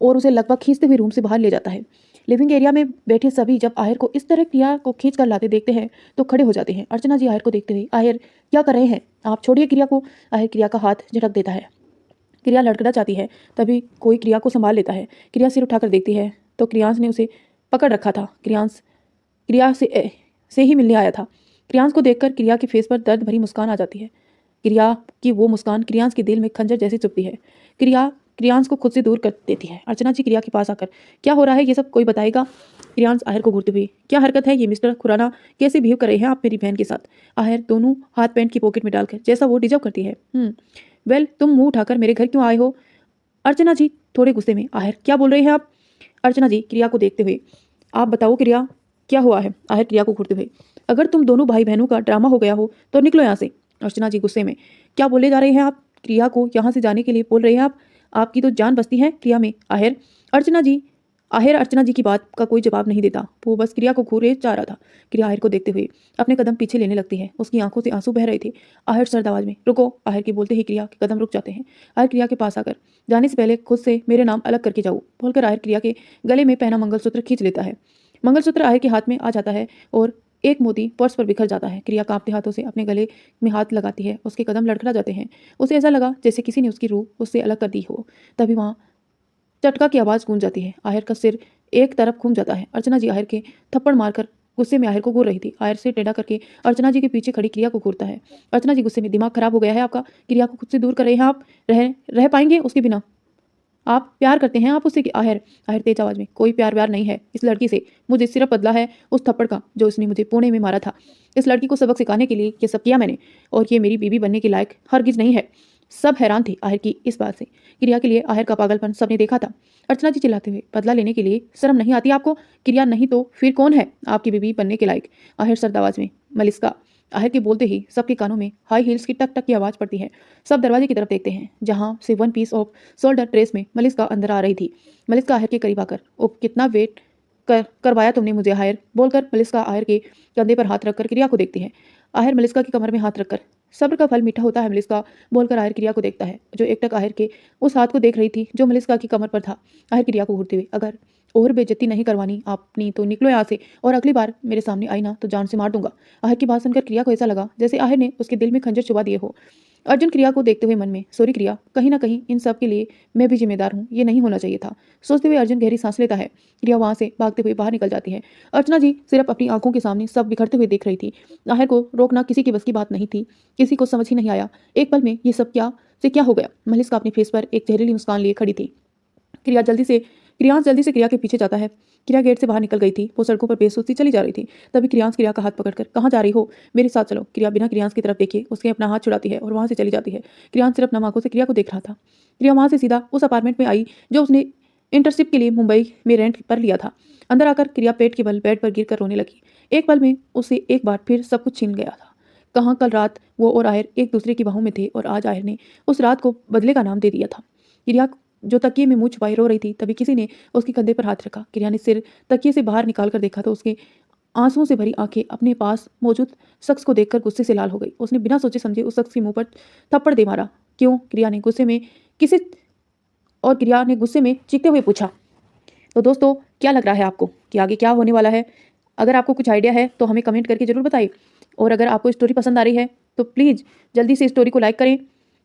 और उसे लगभग खींचते हुए रूम से बाहर ले जाता है। लिविंग एरिया में बैठे सभी जब आहिर को इस तरह क्रिया को खींच कर लाते देखते हैं तो खड़े हो जाते हैं। अर्चना जी आहिर को देखते हुए, आहिर क्या कर रहे हैं आप, छोड़िए क्रिया को। आहिर क्रिया का हाथ झटक देता है। क्रिया लड़खड़ा जाती है, तभी कोई क्रिया को संभाल लेता है। क्रिया सिर उठाकर देखती है तो क्रियांश ने उसे पकड़ रखा था। क्रियांश क्रिया से ही मिलने आया था। क्रियांश को देखकर क्रिया के फेस पर दर्द भरी मुस्कान आ जाती है। क्रिया की वो मुस्कान क्रियांश के दिल में खंजर जैसी चुभती है। क्रिया क्रियांश को खुद से दूर कर देती है। अर्चना जी क्रिया के पास आकर, क्या हो रहा है ये सब, कोई बताएगा। क्रियांश आहिर को घूरते हुए, क्या हरकत है ये मिस्टर खुराना, कैसे बिहेव कर रहे हैं आप मेरी बहन के साथ। आहिर दोनों हाथ पैंट की पॉकेट में डालकर, जैसा वो डिजर्व करती है। वेल, तुम मुंह उठाकर मेरे घर क्यों आए हो। अर्चना जी थोड़े गुस्से में, आहिर क्या बोल रहे हैं आप। अर्चना जी क्रिया को देखते हुए, आप बताओ क्रिया क्या हुआ है। आहिर क्रिया को घूरते हुए, अगर तुम दोनों भाई बहनों का ड्रामा हो गया हो तो निकलो यहाँ से। अर्चना जी गुस्से में, क्या बोले जा रहे हैं आप, क्रिया को यहाँ से जाने के लिए बोल रहे हैं आप, आपकी तो जान बसती है क्रिया में। आहिर अर्चना जी की बात का कोई जवाब नहीं देता, वो बस क्रिया को घूरे जा रहा था। क्रिया आहिर को देखते हुए अपने कदम पीछे लेने लगती है। उसकी आंखों से आंसू बह रहे थे। आहिर सर्द आवाज में, रुको। आहिर के बोलते ही क्रिया के कदम रुक जाते हैं। आहिर क्रिया के पास आकर, जाने से पहले खुद से मेरे नाम अलग करके जाओ, बोलकर आहिर क्रिया के गले में पहना मंगलसूत्र खींच लेता है। मंगलसूत्र आहिर के हाथ में आ जाता है और एक मोती पर्स पर बिखर जाता है। क्रिया कांपते हाथों से अपने गले में हाथ लगाती है। उसके कदम लड़खड़ा जाते हैं। उसे ऐसा लगा जैसे किसी ने उसकी रूह उससे अलग कर दी हो। तभी वहाँ चटका की आवाज़ गूंज जाती है। आहिर का सिर एक तरफ घूम जाता है। अर्चना जी आहर के थप्पड़ मारकर गुस्से में आहर को घूर रही थी। आहर से टेढ़ा करके अर्चना जी के पीछे खड़ी क्रिया को घूरता है। अर्चना जी गुस्से में, दिमाग खराब हो गया है आपका? क्रिया को खुद से दूर कर रहे हैं आप? रह पाएंगे उसके बिना? आप प्यार करते हैं आप उससे? कि आहर तेज आवाज में, कोई प्यार व्यार नहीं है इस लड़की से। मुझे सिर्फ बदला है उस थप्पड़ का जो उसने मुझे पुणे में मारा था। इस लड़की को सबक सिखाने के लिए ये सब किया मैंने, और ये मेरी बीवी बनने के लायक हरगिज नहीं है। सब हैरान थे आहर की इस बात से। क्रिया के लिए आहर का पागलपन सबने देखा था। अर्चना जी चिल्लाते हुए, बदला लेने के लिए शर्म नहीं आती आपको? क्रिया, नहीं तो फिर कौन है आपकी बीवी बनने के लायक? आहर सर्द आवाज में, मलिस्का। आहर के बोलते ही सबके कानों में हाई हील्स की टक टक की आवाज पड़ती है। सब दरवाजे की तरफ देखते हैं, जहां से one piece off shoulder dress में मलिस्का अंदर आ रही थी। मलिस्का आहर के करीब आकर, ओ कितना वेट करवाया तुमने मुझे आहर, बोलकर मलिस्का आहर के कंधे पर हाथ रखकर क्रिया को देखती है। आहर मलिस्का की कमर में हाथ रखकर, सब्र का फल मीठा होता है मलिस्का, बोलकर आहर क्रिया को देखता है, जो एकटक आहर के उस हाथ को देख रही थी जो मलिस्का की कमर पर था। आहर क्रिया को घूरते हुए, अगर और बेइज्जती नहीं करवानी आपने तो निकलो यहाँ से, और अगली बार मेरे सामने आई ना तो जान से मार दूंगा। आहर की बात सुनकर क्रिया को ऐसा लगा जैसे आहर ने उसके दिल में खंजर चुबा दिए हो। अर्जुन क्रिया को देखते हुए मन में, सॉरी क्रिया, कहीं ना कहीं इन सब के लिए मैं भी जिम्मेदार हूँ, ये नहीं होना चाहिए था। सोचते हुए अर्जुन गहरी सांस लेता है। क्रिया वहां से भागते हुए बाहर निकल जाती है। अर्चना जी सिर्फ अपनी आंखों के सामने सब बिखरते हुए देख रही थी। आहर को रोकना किसी की बस की बात नहीं थी। किसी को समझ ही नहीं आया एक पल में ये सब क्या हो गया। मलिस्का अपने फेस पर एक जहरीली मुस्कान लिए खड़ी थी। क्रियांश जल्दी से क्रिया के पीछे जाता है। क्रिया गेट से बाहर निकल गई थी, वो सड़कों पर बेसोचती चली जा रही थी। तभी क्रियांश क्रिया का हाथ पकड़कर, कहाँ जा रही हो? मेरे साथ चलो। क्रिया बिना क्रियांश की तरफ देखे उसके अपना हाथ छुड़ाती है और वहां से चली जाती है। क्रियांश सिर्फ नम आंखों से क्रिया को देख रहा था। क्रिया वहां से सीधा उस अपार्टमेंट में आई जो उसने इंटर्नशिप के लिए मुंबई में रेंट पर लिया था। अंदर आकर क्रिया पेट के बल बेड पर गिरकर रोने लगी। एक पल में उसे एक बार फिर सब कुछ छीन गया था। कहाँ कल रात वो और आहर एक दूसरे की बाहों में थे, और आज आहर ने उस रात को बदले का नाम दे दिया था। क्रिया जो तकिए में मुंह छुपाए रो रही थी, तभी किसी ने उसके कंधे पर हाथ रखा। क्रिया ने सिर तकिए से बाहर निकाल कर देखा तो उसके आंसुओं से भरी आंखें अपने पास मौजूद शख्स को देखकर गुस्से से लाल हो गई। उसने बिना सोचे समझे उस शख्स के मुंह पर थप्पड़ दे मारा। क्यों? क्रिया ने गुस्से में चीखते हुए पूछा। तो दोस्तों, क्या लग रहा है आपको कि आगे क्या होने वाला है? अगर आपको कुछ आइडिया है तो हमें कमेंट करके जरूर बताइए, और अगर आपको स्टोरी पसंद आ रही है तो प्लीज़ जल्दी से स्टोरी को लाइक करें।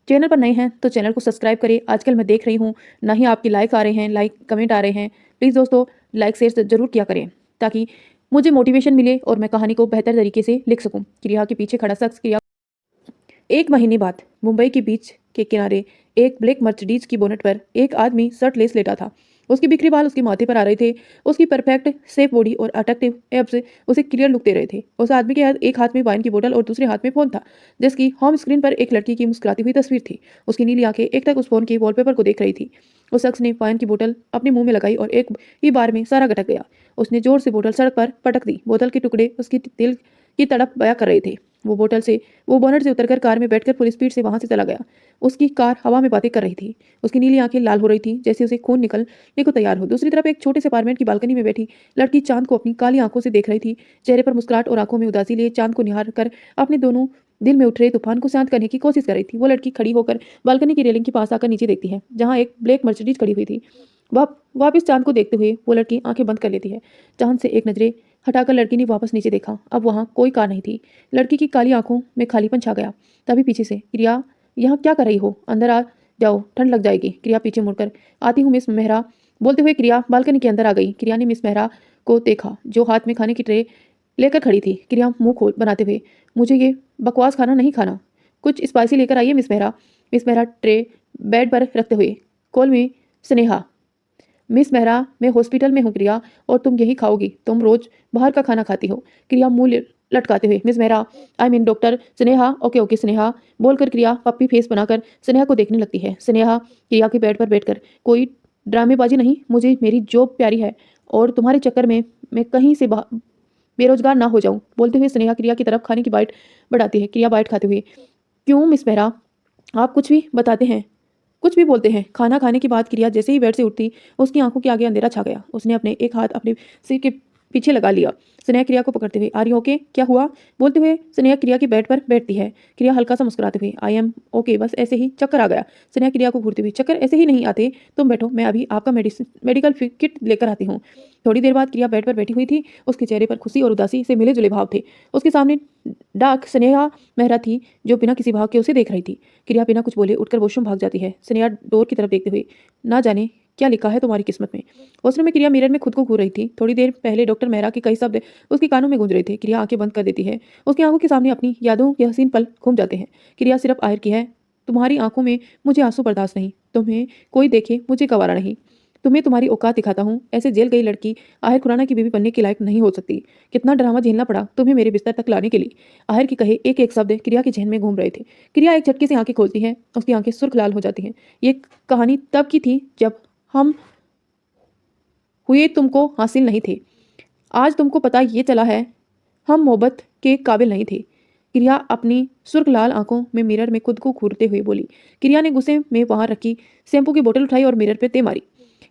चैनल पर नए हैं तो चैनल को सब्सक्राइब करें। आजकल मैं देख रही हूँ ना ही आपकी लाइक आ रहे हैं, लाइक कमेंट आ रहे हैं। प्लीज़ दोस्तों, लाइक शेयर जरूर किया करें ताकि मुझे मोटिवेशन मिले और मैं कहानी को बेहतर तरीके से लिख सकूँ। क्रिया के पीछे खड़ा शख्स क्रिया। एक महीने बाद मुंबई के बीच के किनारे एक ब्लैक मर्सिडीज की बोनट पर एक आदमी शर्टलेस लेटा था। उसके बिखरे बाल उसके माथे पर आ रहे थे। उसकी परफेक्ट सेफ बॉडी और अट्रैक्टिव एब्स उसे क्लियर लुक दे रहे थे। उस आदमी के एक हाथ में वाइन की बोतल और दूसरे हाथ में फोन था, जिसकी होम स्क्रीन पर एक लड़की की मुस्कुराती हुई तस्वीर थी। उसकी नीली आंखें एक तक उस फोन के वॉलपेपर को देख रही थी। उस शख्स ने वाइन की बोतल अपने मुंह में लगाई और एक ही बार में सारा गटक गया। उसने जोर से बोतल सड़क पर पटक दी। बोतल के टुकड़े उसकी दिल की तड़प बया कर रहे थे। वो बोनट से उतरकर कार में बैठकर फुल स्पीड से वहां से चला गया। उसकी कार हवा में बातें कर रही थी। उसकी नीली आंखें लाल हो रही थी, जैसे उसे खून निकलने को तैयार हो। दूसरी तरफ एक छोटे से अपार्टमेंट की बालकनी में बैठी लड़की चांद को अपनी काली आंखों से देख रही थी। चेहरे पर मुस्कुराहट और आंखों में उदासी लिए चांद को निहार कर अपने दोनों दिल में उठ रहे तूफान को शांत करने की कोशिश कर रही थी। वो लड़की खड़ी होकर बालकनी की रेलिंग के पास आकर नीचे देखती है, जहाँ एक ब्लैक मर्सिडीज खड़ी हुई थी। वापिस चांद को देखते हुए वो लड़की आंखें बंद कर लेती है। चांद से एक नजरें हटाकर लड़की ने वापस नीचे देखा। अब वहां कोई कार नहीं थी। लड़की की काली आंखों में खालीपन छा गया। तभी पीछे से, क्रिया, यहाँ क्या कर रही हो? अंदर आ जाओ, ठंड लग जाएगी। क्रिया पीछे मुड़कर, आती हूँ मिस मेहरा, बोलते हुए क्रिया बालकनी के अंदर आ गई। क्रिया ने मिस मेहरा को देखा, जो हाथ में खाने की ट्रे लेकर खड़ी थी। क्रिया मुंह खोल बनाते हुए, मुझे ये बकवास खाना नहीं खाना, कुछ स्पाइसी लेकर आइए miss Mehra. Miss Mehra tray bed पर रखते हुए, कॉल मी स्नेहा। मिस मेहरा, मैं हॉस्पिटल में हूँ क्रिया, और तुम यही खाओगी? तुम रोज बाहर का खाना खाती हो। क्रिया मुंह लटकाते हुए, miss Mehra, I mean doctor Sneha. Okay okay Sneha, बोलकर क्रिया पप्पी फेस बनाकर स्नेहा को देखने लगती है। स्नेहा क्रिया के बेड पर बैठकर, कोई ड्रामेबाजी नहीं, मुझे मेरी जॉब प्यारी है और तुम्हारे चक्कर में मैं कहीं से बेरोजगार ना हो जाऊं, बोलते हुए स्नेहा क्रिया की तरफ खाने की बाइट बढ़ाती है। क्रिया बाइट खाते हुए, क्यों मिस मेहरा, आप कुछ भी बताते हैं, कुछ भी बोलते हैं। खाना खाने की बात क्रिया जैसे ही बेड से उठती, उसकी आंखों के आगे अंधेरा छा गया। उसने अपने एक हाथ अपने सिर के पीछे लगा लिया। स्नेहा क्रिया को पकड़ते हुए, आर यू ओके, क्या हुआ, बोलते हुए स्नेहा क्रिया की बेड पर बैठती है। क्रिया हल्का सा मुस्कुराते हुए, आई एम ओके, बस ऐसे ही चक्कर आ गया। स्नेहा क्रिया को घूरते हुए, चक्कर ऐसे ही नहीं आते, तुम बैठो, मैं अभी आपका मेडिकल किट लेकर आती हूँ। थोड़ी देर बाद क्रिया बेड पर बैठी हुई थी। उसके चेहरे पर खुशी और उदासी से मिले जुले भाव थे। उसके सामने डाक स्नेहा मेहरा थी, जो बिना किसी भाव के उसे देख रही थी। क्रिया बिना कुछ बोले उठकर वॉशरूम भाग जाती है। स्नेहा डोर की तरफ देखते हुए, ना जाने क्या लिखा है तुम्हारी किस्मत में। वॉशरूम में क्रिया मिरर में खुद को घूर रही थी। थोड़ी देर पहले डॉक्टर मेहरा के कई शब्द उसके कानों में गूंज रहे थे। क्रिया आंखें बंद कर देती है। उसकी आंखों के सामने अपनी यादों के हसीन पल घूम जाते हैं। क्रिया सिर्फ आहिर की है। तुम्हारी आंखों में मुझे आंसू बर्दाश्त नहीं, तुम्हें कोई देखे मुझे गवारा नहीं, तुम्हें तुम्हारी औकात दिखाता हूँ। ऐसे जेल गई लड़की आहिर खुराना की बीवी बनने के लायक नहीं हो सकती। कितना ड्रामा झेलना पड़ा तुम्हें मेरे बिस्तर तक लाने के लिए। आहिर की कहे एक एक शब्द क्रिया के जहन में घूम रहे थे। क्रिया एक झटके से आंखें खोलती है। उसकी आंखें सुर्ख लाल हो जाती हैं। ये कहानी तब की थी जब हम हुए तुमको हासिल नहीं थे। आज तुमको पता ये चला है हम मोहब्बत के काबिल नहीं थे। क्रिया अपनी सुर्ख लाल आंखों में मिरर में खुद को घूरते हुए बोली। क्रिया ने गुस्से में वहां रखी शैम्पू की बोतल उठाई और मिरर पे ते मारी।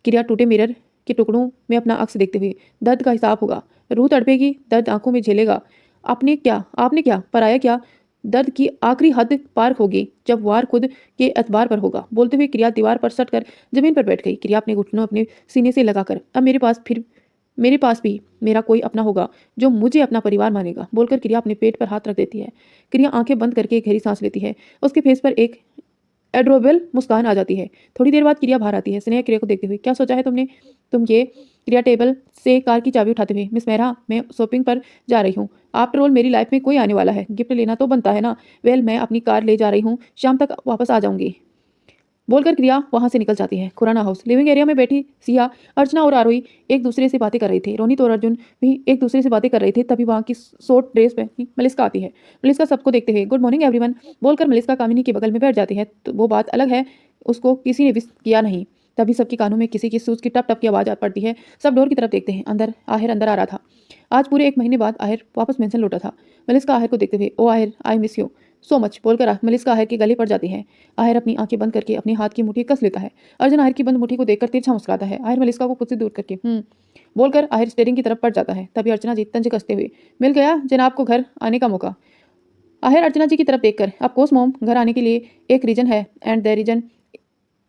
क्रिया टूटे मिरर के टुकड़ों में अपना अक्स देखते हुए, दर्द का हिसाब होगा, रूह तड़पेगी, दर्द आंखों में झेलेगा। आपने क्या पराया क्या, दर्द की आखिरी हद पार होगी जब वार खुद के एतबार पर होगा। बोलते हुए क्रिया दीवार पर सट कर जमीन पर बैठ गई। क्रिया अपने घुटनों अपने सीने से लगाकर, अब मेरे पास भी मेरा कोई अपना होगा जो मुझे अपना परिवार मानेगा, बोलकर क्रिया अपने पेट पर हाथ रख देती है। क्रिया आंखें बंद करके गहरी सांस लेती है। उसके फेस पर एक एड्रोबल मुस्कान आ जाती है। थोड़ी देर बाद क्रिया बाहर आती है। स्नेह क्रिया को देखते हुए, क्या सोचा है तुमने, तुम ये। क्रिया टेबल से कार की चाबी उठाते हुए, मिस मेहरा मैं शॉपिंग पर जा रही हूँ। आफ्टर ऑल मेरी लाइफ में कोई आने वाला है, गिफ्ट लेना तो बनता है ना। वेल मैं अपनी कार ले जा रही हूँ, शाम तक वापस आ जाऊंगी, बोलकर क्रिया वहां से निकल जाती है। खुराना हाउस लिविंग एरिया में बैठी सिया, अर्चना और आरोही एक दूसरे से बातें कर रहे थे। रोनित और अर्जुन भी एक दूसरे से बातें कर रहे थे। तभी वहां की शॉर्ट ड्रेस पहनी मलिस्का आती है। मलिस्का सबको देखते हुए गुड मॉर्निंग एवरीवन बोलकर मलिस्का कामिनी के बगल में बैठ जाती है। तो वो बात अलग है, उसको किसी ने विश किया नहीं। तभी सबके कानों में किसी की सूज की टप टप की आवाज पड़ती है। सब डोर की तरफ देखते हैं। आहिर अंदर आ रहा था। आज पूरे 1 महीने बाद आहिर वापस मेंशन लौटा था। मलिस्का आहिर को देखते हुए, oh Aahir I miss you so much बोलकर मलिस्का आहिर के गले पड़ जाती है। आहिर अपनी आंखें बंद करके अपने हाथ की मुट्ठी कस लेता है। अर्जुन आहिर की बंद मुट्ठी को देखकर तिरछा मुस्कुराता है। आहिर मलिस्का को खुद से दूर करके बोलकर आहिर स्टेरिंग की तरफ पड़ जाता है। तभी अर्चना जी तंज कसते हुए, मिल गया जनाब को घर आने का मौका। आहिर अर्चना जी की तरफ देखकर, ऑफ कोर्स मॉम, घर आने के लिए एक रीजन है एंड द रीजन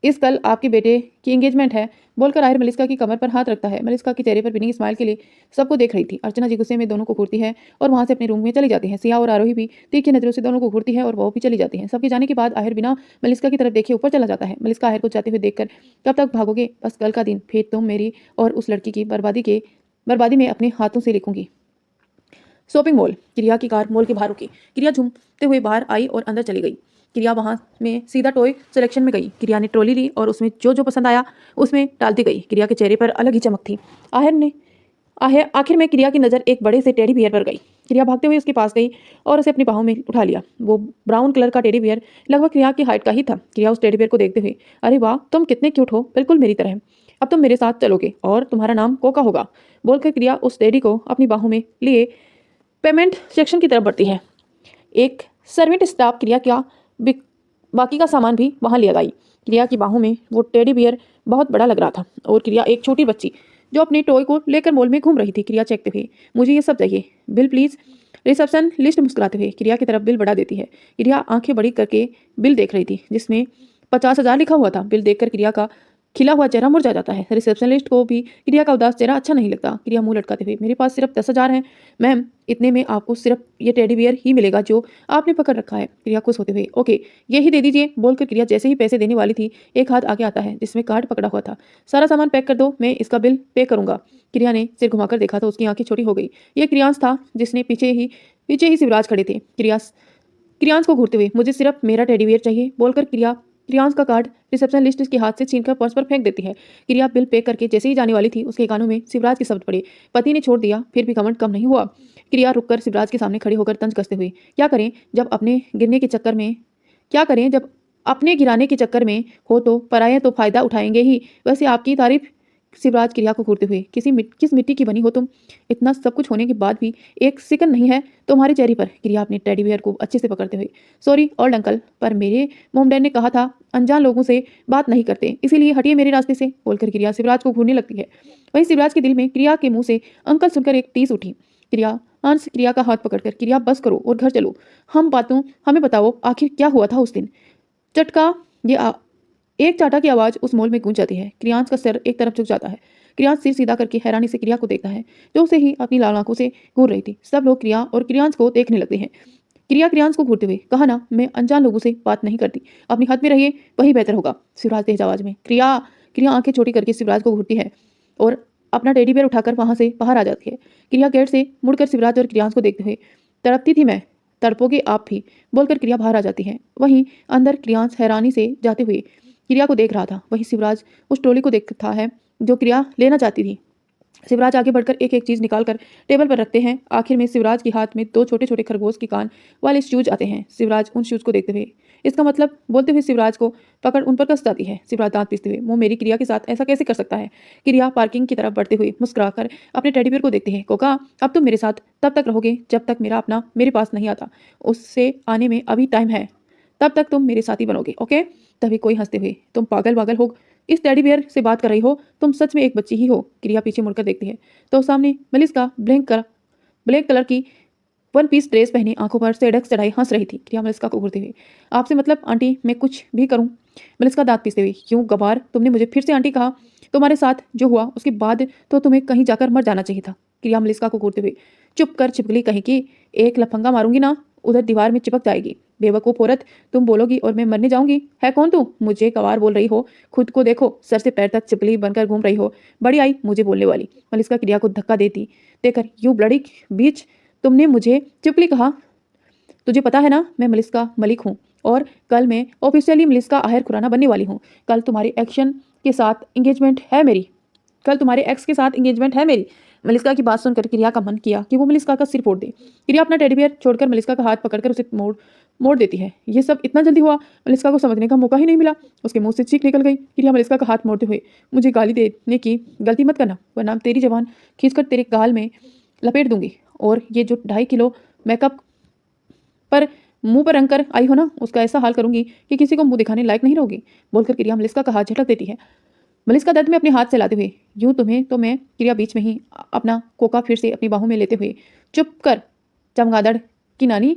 इस कल आपके बेटे की एंगेजमेंट है, बोलकर आहिर मलिस्का की कमर पर हाथ रखता है। मलिस्का के चेहरे पर बिनी स्माइल के लिए सबको देख रही थी। अर्चना जी गुस्से में दोनों को घूरती है और वहां से अपने रूम में चली जाती है। सिया और आरोही भी तीखी नजरों से दोनों को घूरती है और वो भी चली जाती है। सबके जाने के बाद आहिर बिना मलिस्का की तरफ देखे ऊपर चला जाता है। मलिस्का आहिर को जाते हुए देखकर, कब तक भागोगे, बस कल का दिन, फिर तुम मेरी और उस लड़की की बर्बादी में अपने हाथों से लिखूंगी। शॉपिंग मॉल क्रिया की कार मॉल के बाहर रुकी। क्रिया झूमते हुए बाहर आई और अंदर चली गई। क्रिया वहां में सीधा टॉय सिलेक्शन में गई। क्रिया ने ट्रॉली ली और उसमें जो जो पसंद आया उसमें डालती गई। क्रिया के चेहरे पर अलग ही चमक थी। आखिर में क्रिया की नज़र एक बड़े से टेडी बियर पर गई। क्रिया भागते हुए उसके पास गई और उसे अपनी बाहों में उठा लिया। वो ब्राउन कलर का टेडी बियर लगभग क्रिया की हाइट का ही था। क्रिया उस टेडी बियर को देखते हुए, अरे वाह तुम कितने क्यूट हो, बिल्कुल मेरी तरह। अब तुम मेरे साथ चलोगे और तुम्हारा नाम कोका होगा, बोलकर क्रिया उस टेडी को अपनी बाहों में लिए पेमेंट सेक्शन की तरफ बढ़ती है। एक सर्वेंट स्टाफ क्रिया का बाकी का सामान भी वहां ले गई। क्रिया की बाहों में वो टेडी बियर बहुत बड़ा लग रहा था और क्रिया एक छोटी बच्ची जो अपने टॉय को लेकर मॉल में घूम रही थी। क्रिया चेकते हुए, मुझे ये सब चाहिए, बिल प्लीज। रिसेप्शन लिस्ट मुस्कुराते हुए क्रिया की तरफ बिल बढ़ा देती है। क्रिया आंखें बड़ी करके बिल देख रही थी जिसमें 50,000 लिखा हुआ था। बिल देखकर क्रिया का खिला हुआ चेहरा मुरझा जाता है। रिसेप्शनिस्ट को भी क्रिया का उदास चेहरा अच्छा नहीं लगता। क्रिया मुंह लटकाते हुए, मेरे पास सिर्फ 10,000 है मैम, इतने में आपको सिर्फ ये टेडी बियर ही मिलेगा जो आपने पकड़ रखा है। क्रिया खुश होते हुए, ओके यही दे दीजिए, बोलकर क्रिया जैसे ही पैसे देने वाली थी एक हाथ आगे आता है जिसमें कार्ड पकड़ा हुआ था। सारा सामान पैक कर दो, मैं इसका बिल पे करूंगा। क्रिया ने सिर घुमाकर देखा तो उसकी आंखें छोटी हो गई। यह क्रियांश था जिसने पीछे ही शिवराज खड़े थे। क्रियांश को घूरते हुए, मुझे सिर्फ मेरा टेडी बियर चाहिए, बोलकर क्रियांश का कार्ड रिसेप्शनिस्ट के हाथ से छीनकर पर्स पर फेंक देती है। क्रिया बिल पे करके जैसे ही जाने वाली थी उसके कानों में शिवराज के शब्द पड़े, पति ने छोड़ दिया फिर भी घमंड कम नहीं हुआ। क्रिया रुककर शिवराज के सामने खड़े होकर तंज कसते हुए, क्या करें जब अपने गिराने के चक्कर में हो तो पराये तो फायदा उठाएंगे ही। वैसे आपकी तारीफ, शिवराज क्रिया को घूरते हुए, किस मिट्टी की बनी हो तुम, इतना सब कुछ होने के बाद भी एक सिकन नहीं है तुम्हारे चेहरे पर। क्रिया अपने टेडी बियर को अच्छे से पकड़ते हुए, सॉरी ओल्ड अंकल, पर मेरे मोम डैड ने कहा था अनजान लोगों से बात नहीं करते, इसीलिए हटिए मेरे रास्ते से, बोलकर क्रिया शिवराज को घूरने लगती है। वहीं शिवराज के दिल में क्रिया के मुंह से अंकल सुनकर एक टीस उठी। क्रिया का हाथ पकड़कर, क्रिया बस करो और घर चलो, हमें बताओ आखिर क्या हुआ था उस दिन। एक चाटा की आवाज उस मॉल में गूंज जाती है। क्रियांश का सिर एक तरफ झुक जाता है। क्रियांश सिर सीधा करके हैरानी से क्रिया को देखता है जो उसे ही अपनी लाल आंखों से घूर रही थी। सब लोग क्रिया और क्रियांश को देखने लगते हैं। क्रिया क्रियांश को घूरते हुए, कहा ना मैं अनजान लोगों से बात नहीं करती, अपनी हद में रहिए वही बेहतर होगा। शिवराज तेज आवाज में, क्रिया क्रिया आंखें छोटी करके शिवराज को घूरती है और अपना टेडी बेयर उठाकर वहां से बाहर आ जाती है। क्रिया गेट से मुड़कर शिवराज और क्रियांश को देखते हुए, तड़पती थी मैं, तड़पोगे आप भी, बोलकर क्रिया बाहर आ जाती है। वहीं अंदर क्रियांश हैरानी से जाते हुए क्रिया को देख रहा था। वहीं शिवराज उस ट्रॉली को देखता है जो क्रिया लेना चाहती थी। शिवराज आगे बढ़कर एक एक चीज निकालकर टेबल पर रखते हैं। आखिर में शिवराज के हाथ में 2 छोटे छोटे खरगोश के कान वाले शूज आते हैं। शिवराज उन शूज को देखते हुए, इसका मतलब बोलते हुए शिवराज को पकड़ उन पर कस जाती है। शिवराज दांत पीसते हुए, वो मेरी क्रिया के साथ ऐसा कैसे कर सकता है। क्रिया पार्किंग की तरफ बढ़ते हुए मुस्कुराकर अपने टेडी बियर को देखते हैं। कोका, अब तुम मेरे साथ तब तक रहोगे जब तक मेरा अपना मेरे पास नहीं आता। उससे आने में अभी टाइम है, तब तक तुम मेरे साथी बनोगे, ओके। तभी कोई हंसते हुए, तुम पागल वागल हो, इस टेडी बियर से बात कर रही हो, तुम सच में एक बच्ची ही हो। क्रिया पीछे मुड़कर देखती है तो सामने मलिस्का ब्लैक कलर की 1 पीस ड्रेस पहनी, आंखों पर सेडक्स चढ़ाई हंस रही थी। क्रिया मलिस्का को घूरते हुए, आपसे मतलब आंटी मैं कुछ भी करूं। मलिस्का दांत पीसते हुए, क्यों गवार, तुमने मुझे फिर से आंटी कहा। तुम्हारे साथ जो हुआ उसके बाद तो तुम्हें कहीं जाकर मर जाना चाहिए था। क्रिया मलिस्का को घूरते हुए, चुप कर छिपकली कहीं की, एक लफंगा मारूंगी ना, उधर दीवार में चिपक जाएगी। बेवकूफ औरत, तुम बोलोगी और मैं मरने जाऊंगी। है कौन तू, मुझे गवार बोल रही हो। खुद को देखो, सर से पैर तक चिपकली बनकर घूम रही हो। बड़ी आई मुझे बोलने वाली। मलिस्का क्रिया को धक्का देती देकर, यू ब्लडी बीच, तुमने मुझे चिपकली कहा। तुझे पता है ना मैं मलिस्का मलिक हूँ और कल मैं ऑफिशियली मलिस्का आहिर खुराना बनने वाली हूँ। कल तुम्हारे एक्शन के साथ इंगेजमेंट है मेरी कल तुम्हारे एक्स के साथ इंगेजमेंट है मेरी। मलिस्का की बात सुनकर क्रिया का मन किया कि वो मलिस्का का सिर फोड़ दे। क्रिया अपना टेडी बियर छोड़कर मलिस्का का हाथ पकड़कर उसे मोड़ देती है। ये सब इतना जल्दी हुआ, मलिस्का को समझने का मौका ही नहीं मिला। उसके मुंह से चीख निकल गई। क्रिया मलिस्का का हाथ मोड़ते हुए, मुझे गाली देने की गलती मत करना, वरना तेरी जबान खींचकर तेरे गाल में लपेट दूंगी। और ये जो 2.5 किलो मेकअप पर मुंह पर रंग कर आई हो ना, उसका ऐसा हाल करूंगी कि किसी को मुंह दिखाने लायक नहीं रहोगी, बोलकर क्रिया मलिस्का का हाथ झटक देती है। मलिस्का दर्द में अपने हाथ चलाते हुए, यूं तुम्हें तो मैं, क्रिया बीच में ही अपना कोका फिर से अपनी बाहों में लेते हुए, चुप कर चमगादड़ की नानी,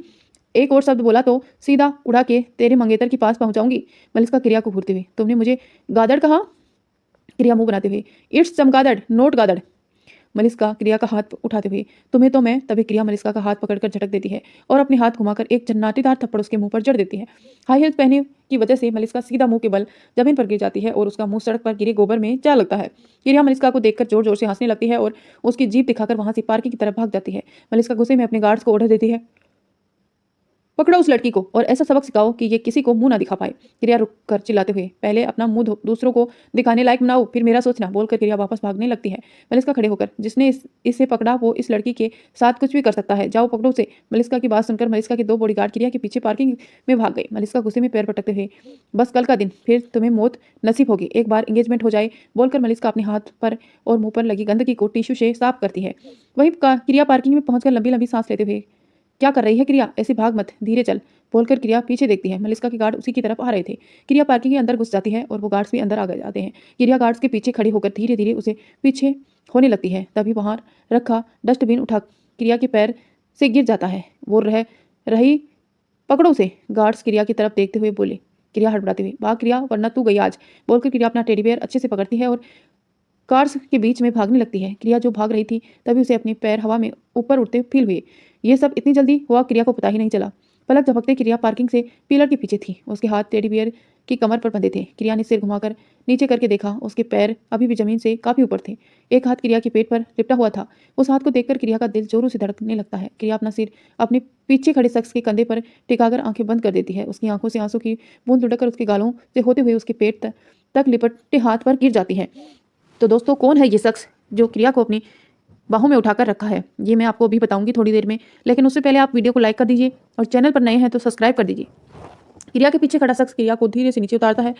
एक और शब्द बोला तो सीधा उड़ा के तेरे मंगेतर के पास पहुंचाऊंगी। मलिस्का क्रिया को घूरते हुए, तुमने मुझे गादड़ कहा। क्रिया मुंह बनाते हुए, इट्स चमगादड़ नोट गादड़। मलिस्का क्रिया का हाथ उठाते हुए, तुम्हें तो मैं। तभी क्रिया मलिस्का का हाथ पकड़कर झटक देती है और अपने हाथ घुमाकर एक जन्नाटीदार थप्पड़ उसके मुंह पर जड़ देती है। हाई हील्स पहने की वजह से मलिस्का सीधा मुंह के बल जमीन पर गिर जाती है और उसका मुंह सड़क पर गिरे गोबर में जा लगता है। क्रिया मलिस्का को देखकर जोर जोर से हंसने लगती है और उसकी जीभ दिखाकर वहां से पार्किंग की तरफ भाग जाती है। मलिस्का गुस्से में अपने गार्ड्स को ऑर्डर देती है, पकड़ो उस लड़की को और ऐसा सबक सिखाओ कि ये किसी को मुंह ना दिखा पाए। क्रिया रुक कर चिल्लाते हुए, पहले अपना मुंह दूसरों को दिखाने लायक बनाओ, फिर मेरा सोचना, बोलकर क्रिया वापस भागने लगती है। मलिस्का खड़े होकर, जिसने इसे पकड़ा वो इस लड़की के साथ कुछ भी कर सकता है, जाओ पकड़ो उसे। मलिस्का की बात सुनकर मलिस्का के 2 बॉडीगार्ड क्रिया के पीछे पार्किंग में भाग गए। मलिस्का गुस्से में पैर पटकते हुए, बस कल का दिन फिर तुम्हें मौत नसीब होगी, एक बार एंगेजमेंट हो जाए, बोलकर मलिस्का अपने हाथ पर और मुंह पर लगी गंदगी को टिश्यू से साफ करती है। वहीं क्रिया पार्किंग में पहुंचकर लंबी लंबी सांस लेते हुए, क्या कर रही है क्रिया, ऐसे भाग मत, धीरे चल, बोलकर क्रिया पीछे देखती है। मलिस्का के गार्ड उसी की तरफ आ रहे थे। क्रिया पार्किंग के अंदर घुस जाती है और वो गार्ड्स भी अंदर आ जाते हैं। क्रिया गार्ड्स के पीछे खड़ी होकर धीरे धीरे उसे पीछे होने लगती है। तभी वहां रखा डस्टबिन उठा क्रिया के पैर से गिर जाता है। वो रही पकड़ो उसे, गार्ड्स क्रिया की तरफ देखते हुए बोले। क्रिया हड़बड़ाते हुए, भाग क्रिया वरना तू गई आज, बोलकर क्रिया अपना टेडी बेयर अच्छे से पकड़ती है और कार्स के बीच में भागने लगती है। क्रिया जो भाग रही थी तभी उसे अपने पैर हवा में ऊपर उड़ते फील हुए। ये सब इतनी जल्दी हुआ क्रिया को पता ही नहीं चला। पलक झपकते क्रिया पार्किंग से पिलर के पीछे थी। उसके हाथ टेडी बियर की कमर पर बंधे थे। क्रिया ने सिर घुमाकर नीचे करके देखा, उसके पैर अभी भी जमीन से काफी ऊपर थे। एक हाथ क्रिया के पेट पर लिपटा हुआ था। उस हाथ को देखकर क्रिया का दिल जोरों से धड़कने लगता है। क्रिया अपना सिर अपने पीछे खड़े शख्स के कंधे पर टिकाकर आंखें बंद कर देती है। उसकी आंखों से आंसू की बूंद लुढ़क कर उसके गालों से होते हुए उसके पेट तक लिपटे हाथ पर गिर जाती है। तो दोस्तों, कौन है ये शख्स जो क्रिया को अपनी बाहों में उठाकर रखा है, ये मैं आपको अभी बताऊंगी थोड़ी देर में, लेकिन उससे पहले आप वीडियो को लाइक कर दीजिए और चैनल पर नए हैं तो सब्सक्राइब कर दीजिए। क्रिया के पीछे खड़ा शख्स क्रिया को धीरे से नीचे उतारता है।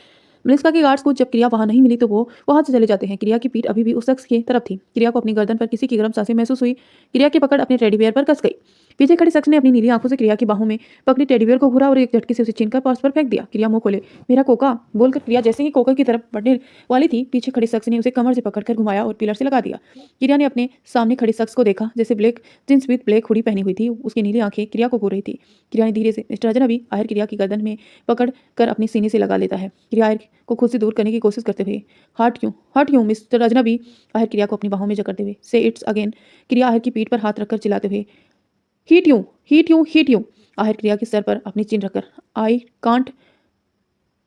मलिस्का के गार्ड्स को जब क्रिया वहां नहीं मिली तो वो वहां से चले जाते हैं। क्रिया की पीठ अभी भी उस शख्स की तरफ थी। क्रिया को अपनी गर्दन पर किसी की गर्म सांसें महसूस हुई। क्रिया की पकड़ अपने टेडी बियर पर कस गई। पीछे खड़े शख्स ने अपनी नीली आंखों से क्रिया की बाहों में पकड़ी टेडी बियर को घूरा और एक झटके से उसे छीनकर पास पर फेंक दिया। क्रिया मुंह खोले, मेरा कोका, बोलकर क्रिया जैसे ही कोका की तरफ बढ़ने वाली थी, पीछे खड़े शख्स ने उसे कमर से पकड़कर घुमाया और पिलर से लगा दिया। क्रिया ने अपने सामने खड़े शख्स को देखा, जैसे black jeans with black hoodie पहनी हुई थी। उसकी नीली आंखें क्रिया को घूर रही थी। क्रिया ने धीरे से मिस्टर अजनबी आहिर क्रिया की गर्दन में पकड़ कर अपने सीने से लगा लेता है। क्रिया आहिर को खुद से दूर करने की कोशिश करते हुए, हट यूं मिस्टर अजनबी, आहिर क्रिया को अपनी बाहों में जकड़ते हुए, से इट्स अगेन, क्रिया आहिर की पीठ पर हाथ रखकर चिल्लाते हुए, हीट यूं, आहिर क्रिया के सर पर अपनी चिन रखकर, I can't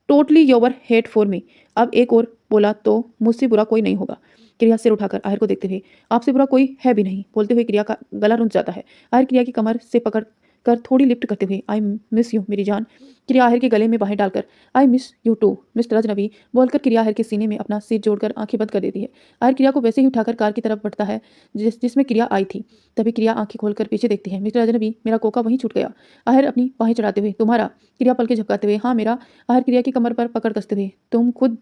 totally your hate for me, अब एक और बोला तो मुझसे बुरा कोई नहीं होगा। क्रिया सिर उठाकर आहिर को देखते हुए, आपसे बुरा कोई है भी नहीं बोलते हुए क्रिया का गला रुंध जाता है। आहिर क्रिया की कमर से पकड़ कर थोड़ी लिफ्ट करते हुए, आई मिस यू मेरी जान। क्रिया आहिर के गले में बाहें डालकर, I miss you too mister अजनबी बोलकर क्रिया आहिर के सीने में अपना सिर जोड़कर आंखें बंद कर देती है। आहिर क्रिया को वैसे ही उठाकर कार की तरफ बढ़ता है जिसमें क्रिया आई थी। तभी क्रिया आंखें खोलकर पीछे देखती है। मिस्टर अजनबी, मेरा कोका वहीं छूट गया। आहिर अपनी बाहें चढ़ाते हुए, तुम्हारा? क्रिया पल के झपकाते हुए, हाँ मेरा। आहिर क्रिया की कमर पर पकड़ कसते हुए, तुम खुद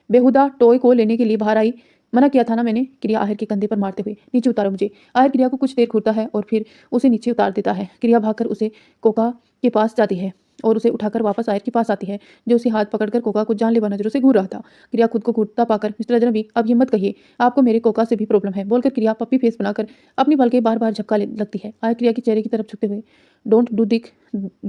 बेहुदा टॉय को लेने के लिए बाहर आई, मना किया था ना मैंने। क्रिया आहिर के कंधे पर मारते हुए, नीचे उतारो मुझे। आहिर क्रिया को कुछ देर घूरता है और फिर उसे नीचे उतार देता है। क्रिया भागकर उसे कोका के पास जाती है और उसे उठाकर वापस आहिर के पास आती है, जो उसे हाथ पकड़कर कोका को जानलेवा नजरों से घूर रहा था। क्रिया खुद को घूरता पाकर, मिस्टर अजनबी अब ये मत कहिए, आपको मेरे कोका से भी प्रॉब्लम है बोलकर क्रिया पप्पी फेस बनाकर अपनी पलकें बार बार झपका लगती है। आहिर क्रिया के चेहरे की तरफ झुकते हुए, डोंट डू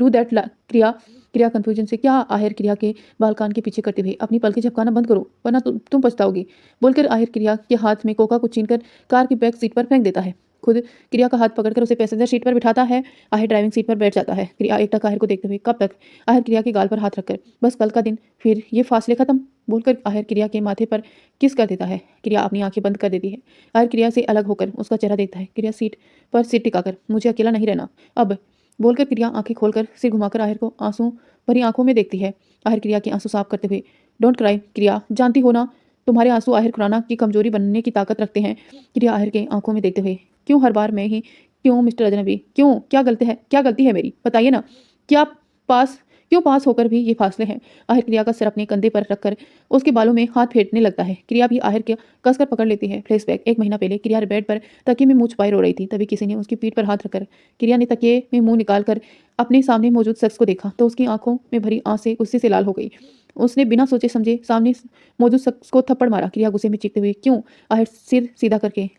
दैट क्रिया। क्रिया कंफ्यूजन से, क्या? आहिर क्रिया के बाल कान के पीछे करते हुए, अपनी पलकें झपकाना बंद करो वरना तुम पछताओगी बोलकर आहिर क्रिया के हाथ में कोका को छीनकर कार की बैक सीट पर फेंक देता है। खुद क्रिया का हाथ पकड़कर उसे पैसेंजर सीट पर बिठाता है। आहिर ड्राइविंग सीट पर बैठ जाता है। क्रिया एकटक आहिर को देखते हुए, कब तक? आहिर क्रिया के गाल पर हाथ रखकर, बस कल का दिन, फिर ये फासले खत्म बोलकर आहिर क्रिया के माथे पर किस कर देता है। क्रिया अपनी आंखें बंद कर देती है। आहिर क्रिया से अलग होकर उसका चेहरा देखता है। क्रिया सीट पर सिर टिकाकर, मुझे अकेला नहीं रहना अब बोलकर क्रिया आंखें खोलकर सिर घुमाकर आहिर को आंसू भरी आंखों में देखती है। आहिर क्रिया के आंसू साफ करते हुए, डोंट क्राई क्रिया, जानती हो ना तुम्हारे आंसू आहिर खुराना की कमजोरी बनने की ताकत रखते हैं। क्रिया आहिर के आंखों में देखते हुए, क्यों हर बार मैं ही? क्यों मिस्टर अजनबी? क्यों? क्या गलती है मेरी? बताइए ना। क्या पास क्यों पास होकर भी ये फासले हैं? आहिर क्रिया का सिर अपने कंधे पर रखकर उसके बालों में हाथ फेरने लगता है। क्रिया भी आहिर के कसकर पकड़ लेती है। फ्लैशबैक, 1 महीना पहले क्रिया बेड पर तकिए में मुंह छुपाए रो रही थी। तभी किसी ने उसकी पीठ पर हाथ रखकर क्रिया ने तकिए में मुंह निकालकर अपने सामने मौजूद शख्स को देखा तो उसकी आंखों में भरी आंखें गुस्से से लाल हो गई। उसने बिना सोचे समझे सामने मौजूद शख्स को थप्पड़ मारा। क्रिया गुस्से में चीखते हुए, क्यों? आहिर सिर सीधा करके,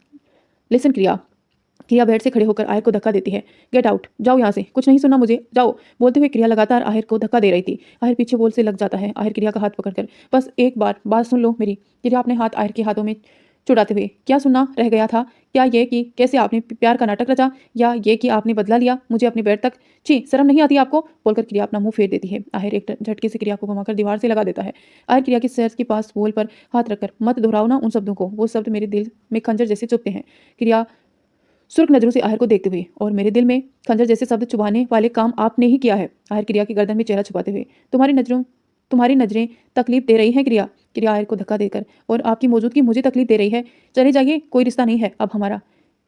लिसन क्रिया। क्रिया बेड से खड़े होकर आहिर को धक्का देती है। गेट आउट, जाओ यहाँ से, कुछ नहीं सुनना मुझे, जाओ बोलते हुए क्रिया लगातार आहिर को धक्का दे रही थी। आहिर पीछे बोल से लग जाता है। आहिर क्रिया का हाथ पकड़कर, बस एक बार बात सुन लो मेरी। क्रिया अपने हाथ आहिर के हाथों में छुड़ाते हुए, क्या सुनना रह गया था? क्या ये कि कैसे आपने प्यार का नाटक रचा, या ये कि आपने बदला लिया मुझे अपने बेड तक? छी, शर्म नहीं आती आपको बोलकर क्रिया अपना मुंह फेर देती है। आहिर एक झटके से क्रिया को घुमाकर दीवार से लगा देता है। आहिर क्रिया के सर के पास बोल पर हाथ रखकर, मत दोहराओ ना उन शब्दों को, वो शब्द मेरे दिल में खंजर जैसे चुभते हैं। क्रिया सुर्ख नजरों से आहिर को देखते हुए, और मेरे दिल में खंजर जैसे शब्द चुभाने वाले काम आपने ही किया है। आहिर क्रिया की गर्दन में चेहरा छुपाते हुए, तुम्हारी नजरें तकलीफ दे रही हैं क्रिया। क्रिया आहिर को धक्का देकर, और आपकी मौजूदगी मुझे तकलीफ दे रही है, चले जाइए, कोई रिश्ता नहीं है अब हमारा।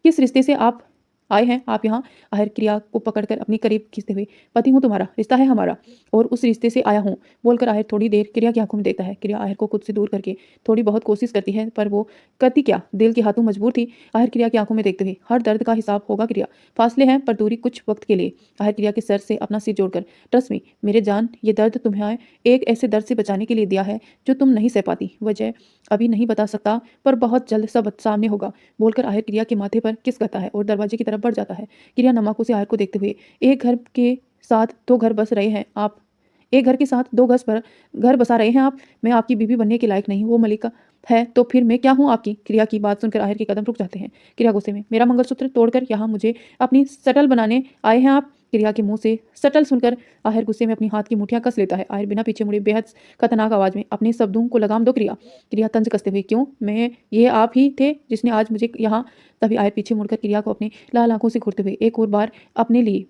किस रिश्ते से आप आए हैं आप यहाँ? आहिर क्रिया को पकड़कर अपनी करीब खींचते हुए, पति हूँ तुम्हारा, रिश्ता है हमारा, और उस रिश्ते से आया हूँ बोलकर आहिर थोड़ी देर क्रिया की आंखों में देखता है। क्रिया आहिर को खुद से दूर करके थोड़ी बहुत कोशिश करती है, पर वो करती क्या, दिल के हाथों मजबूर थी। आहिर क्रिया की आंखों में देखते हुए, हर दर्द का हिसाब होगा क्रिया, फासले हैं पर दूरी कुछ वक्त के लिए। आहिर क्रिया के सर से अपना सिर जोड़कर, ट्रस्ट मी मेरे जान, ये दर्द तुम्हें एक ऐसे दर्द से बचाने के लिए दिया है जो तुम नहीं सह पाती। वजह अभी नहीं बता सकता, पर बहुत जल्द सब सामने होगा बोलकर आहिर क्रिया के माथे पर किस करता है और दरवाजे की तरफ बढ़ जाता है। क्रिया नमाकों से आहिर को देखते हुए, एक घर के साथ दो घर बस रहे हैं आप, एक घर के साथ दो घर बसा रहे हैं आप, मैं आपकी बीवी बनने के लायक नहीं, वो मलिका है तो फिर मैं क्या हूँ आपकी? क्रिया की बात सुनकर आहिर के कदम रुक जाते हैं। क्रिया गुस्से में, मेरा मंगलसूत्र तोड़कर यहाँ मुझे अपनी सटल बनाने आए हैं आप? क्रिया के मुंह से सटल सुनकर आहिर गुस्से में अपनी हाथ की मुठ्ठियां कस लेता है। आहिर बिना पीछे मुड़े बेहद खतरनाक आवाज में, अपने शब्दों को लगाम दो क्रिया। क्रिया तंज कसते हुए, क्यों? मैं ये आप ही थे जिसने आज मुझे यहाँ। तभी आहिर पीछे मुड़कर क्रिया को अपने लाल आंखों से घूरते हुए, एक और बार अपने लिए,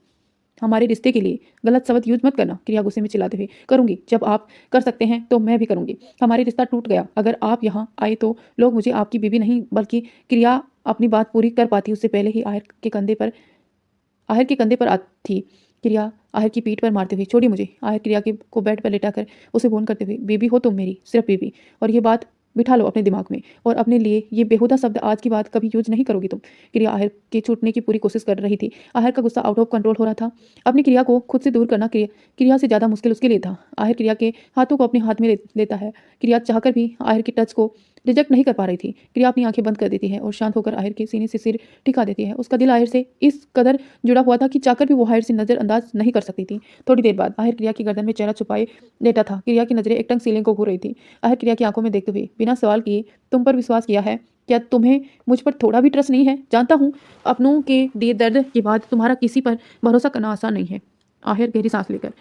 हमारे रिश्ते के लिए गलत शब्द यूज मत करना। क्रिया गुस्से में चिल्लाते हुए, करूंगी, जब आप कर सकते हैं तो मैं भी करूंगी। हमारी रिश्ता टूट गया, अगर आप यहाँ आए तो लोग मुझे आपकी बीवी नहीं बल्कि, क्रिया अपनी बात पूरी कर पाती उससे पहले ही आहिर के कंधे पर थी। क्रिया आहिर की पीठ पर मारते हुए, छोड़िए मुझे। आहिर क्रिया को बेड पर लेटाकर उसे बोन करते हुए, बीबी हो तुम मेरी, सिर्फ बीबी, और ये बात बिठा लो अपने दिमाग में, और अपने लिए ये बेहुदा शब्द आज की बात कभी यूज नहीं करोगी तुम। क्रिया आहिर के छूटने की पूरी कोशिश कर रही थी। आहिर का गुस्सा आउट ऑफ कंट्रोल हो रहा था। अपनी क्रिया को खुद से दूर करना क्रिया से ज़्यादा मुश्किल उसके लिए था। आहिर क्रिया के हाथों को अपने हाथ में लेता है। क्रिया चाहकर भी आहिर के टच को रिजेक्ट नहीं कर पा रही थी। क्रिया अपनी आंखें बंद कर देती है और शांत होकर आहिर के सीने से सिर टिका देती है। उसका दिल आहिर से इस कदर जुड़ा हुआ था कि चाहकर भी वो आहिर से नजरअंदाज नहीं कर सकती थी। थोड़ी देर बाद आहिर क्रिया की गर्दन में चेहरा छुपाए लेटा था। क्रिया की नजरें एकटंक सीलिंग को घूर रही थी। आहिर क्रिया की आंखों में देखते हुए, बिना सवाल किए, तुम पर विश्वास किया है, क्या तुम्हें मुझ पर थोड़ा भी ट्रस्ट नहीं है? जानता हूँ अपनों के दिए दर्द के बाद तुम्हारा किसी पर भरोसा करना आसान नहीं है। आहिर गहरी सांस लेकर,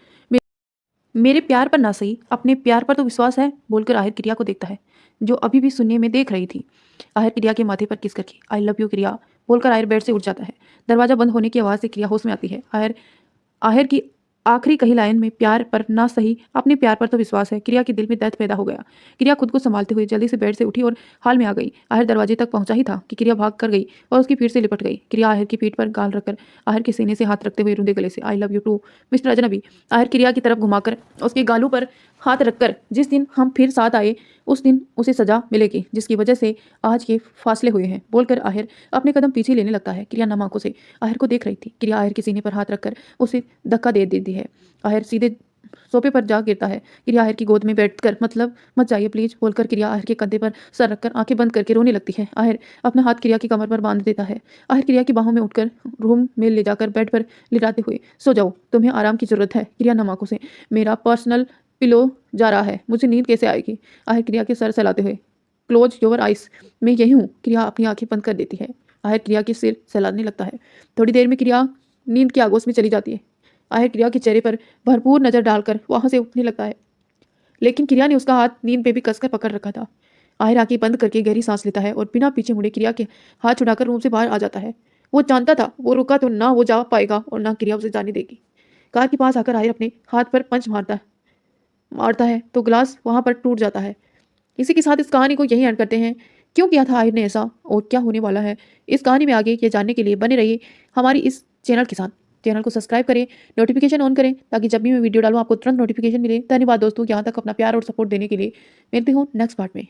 मेरे प्यार पर ना सही, अपने प्यार पर तो विश्वास है, बोलकर आहिर क्रिया को देखता है, जो अभी भी शून्य में देख रही थी। आहिर क्रिया के माथे पर किस करके आई लव यू क्रिया बोलकर आहिर बेड से उठ जाता है। दरवाजा बंद होने की आवाज़ से क्रिया होश में आती है। आहिर आहिर की आखिरी कही लाइन में प्यार पर ना सही, अपने प्यार पर तो विश्वास है। क्रिया के दिल में दर्द पैदा हो गया। क्रिया खुद को संभालते हुए जल्दी से बेड से उठी और हाल में आ गई। आहिर दरवाजे तक पहुंचा ही था कि क्रिया भाग कर गई और उसकी पीठ से लिपट गई। क्रिया आहिर की पीठ पर गाल रखकर आहिर के सीने से हाथ रखते हुए रुंधे गले से I love you too mister अजनबी। आहिर क्रिया की तरफ घुमाकर उसके गालों पर हाथ रखकर, जिस दिन हम फिर साथ आए उस दिन उसे सजा मिलेगी, जिसकी वजह से आज के फासले हुए हैं, बोलकर आहिर अपने कदम पीछे लेने लगता है। क्रिया नम आंखों से आहिर को देख रही थी। क्रिया आहिर के सीने पर हाथ रखकर उसे धक्का दे देती है। आहिर सीधे सोफे पर जा गिरता है। क्रिया आहिर की गोद में बैठकर मतलब मत जाइए प्लीज बोलकर क्रिया आहिर के कंधे पर सर रखकर आंखें बंद करके रोने लगती है। आहिर अपना हाथ क्रिया की कमर पर बांध देता है। आहिर क्रिया की बाहों में उठकर रूम में ले जाकर बेड पर लिटाते हुए सो जाओ, तुम्हें आराम की जरूरत है। क्रिया नम आंखों से मेरा पर्सनल पिलो जा रहा है, मुझे नींद कैसे आएगी। आहिर क्रिया के सर सहलाते हुए क्लोज योर आइस, मैं यही हूँ। क्रिया अपनी आंखें बंद कर देती है। आहिर क्रिया के सिर सहलाने लगता है। थोड़ी देर में क्रिया नींद की आगोश में चली जाती है। आहिर क्रिया के चेहरे पर भरपूर नजर डालकर वहां से उठने लगता है, लेकिन क्रिया ने उसका हाथ नींद पे भी कसकर पकड़ रखा था। आहिर आंखें बंद करके गहरी सांस लेता है और बिना पीछे मुड़े क्रिया के हाथ छुड़ाकर रूम से बाहर आ जाता है। वो जानता था वो रुका तो ना वो जा पाएगा और ना क्रिया उसे जाने देगी। कार के पास आकर आहिर अपने हाथ पर पंच मारता है तो ग्लास वहां पर टूट जाता है। इसी के साथ इस कहानी को यहीं एंड करते हैं। क्यों किया था आहिर ने ऐसा और क्या होने वाला है इस कहानी में आगे, ये जानने के लिए बने रहिए हमारी इस चैनल के साथ। चैनल को सब्सक्राइब करें, नोटिफिकेशन ऑन करें ताकि जब भी मैं वीडियो डालूं आपको तुरंत नोटिफिकेशन मिले। धन्यवाद दोस्तों, यहाँ तक अपना प्यार और सपोर्ट देने के लिए। मिलती हूँ नेक्स्ट पार्ट में।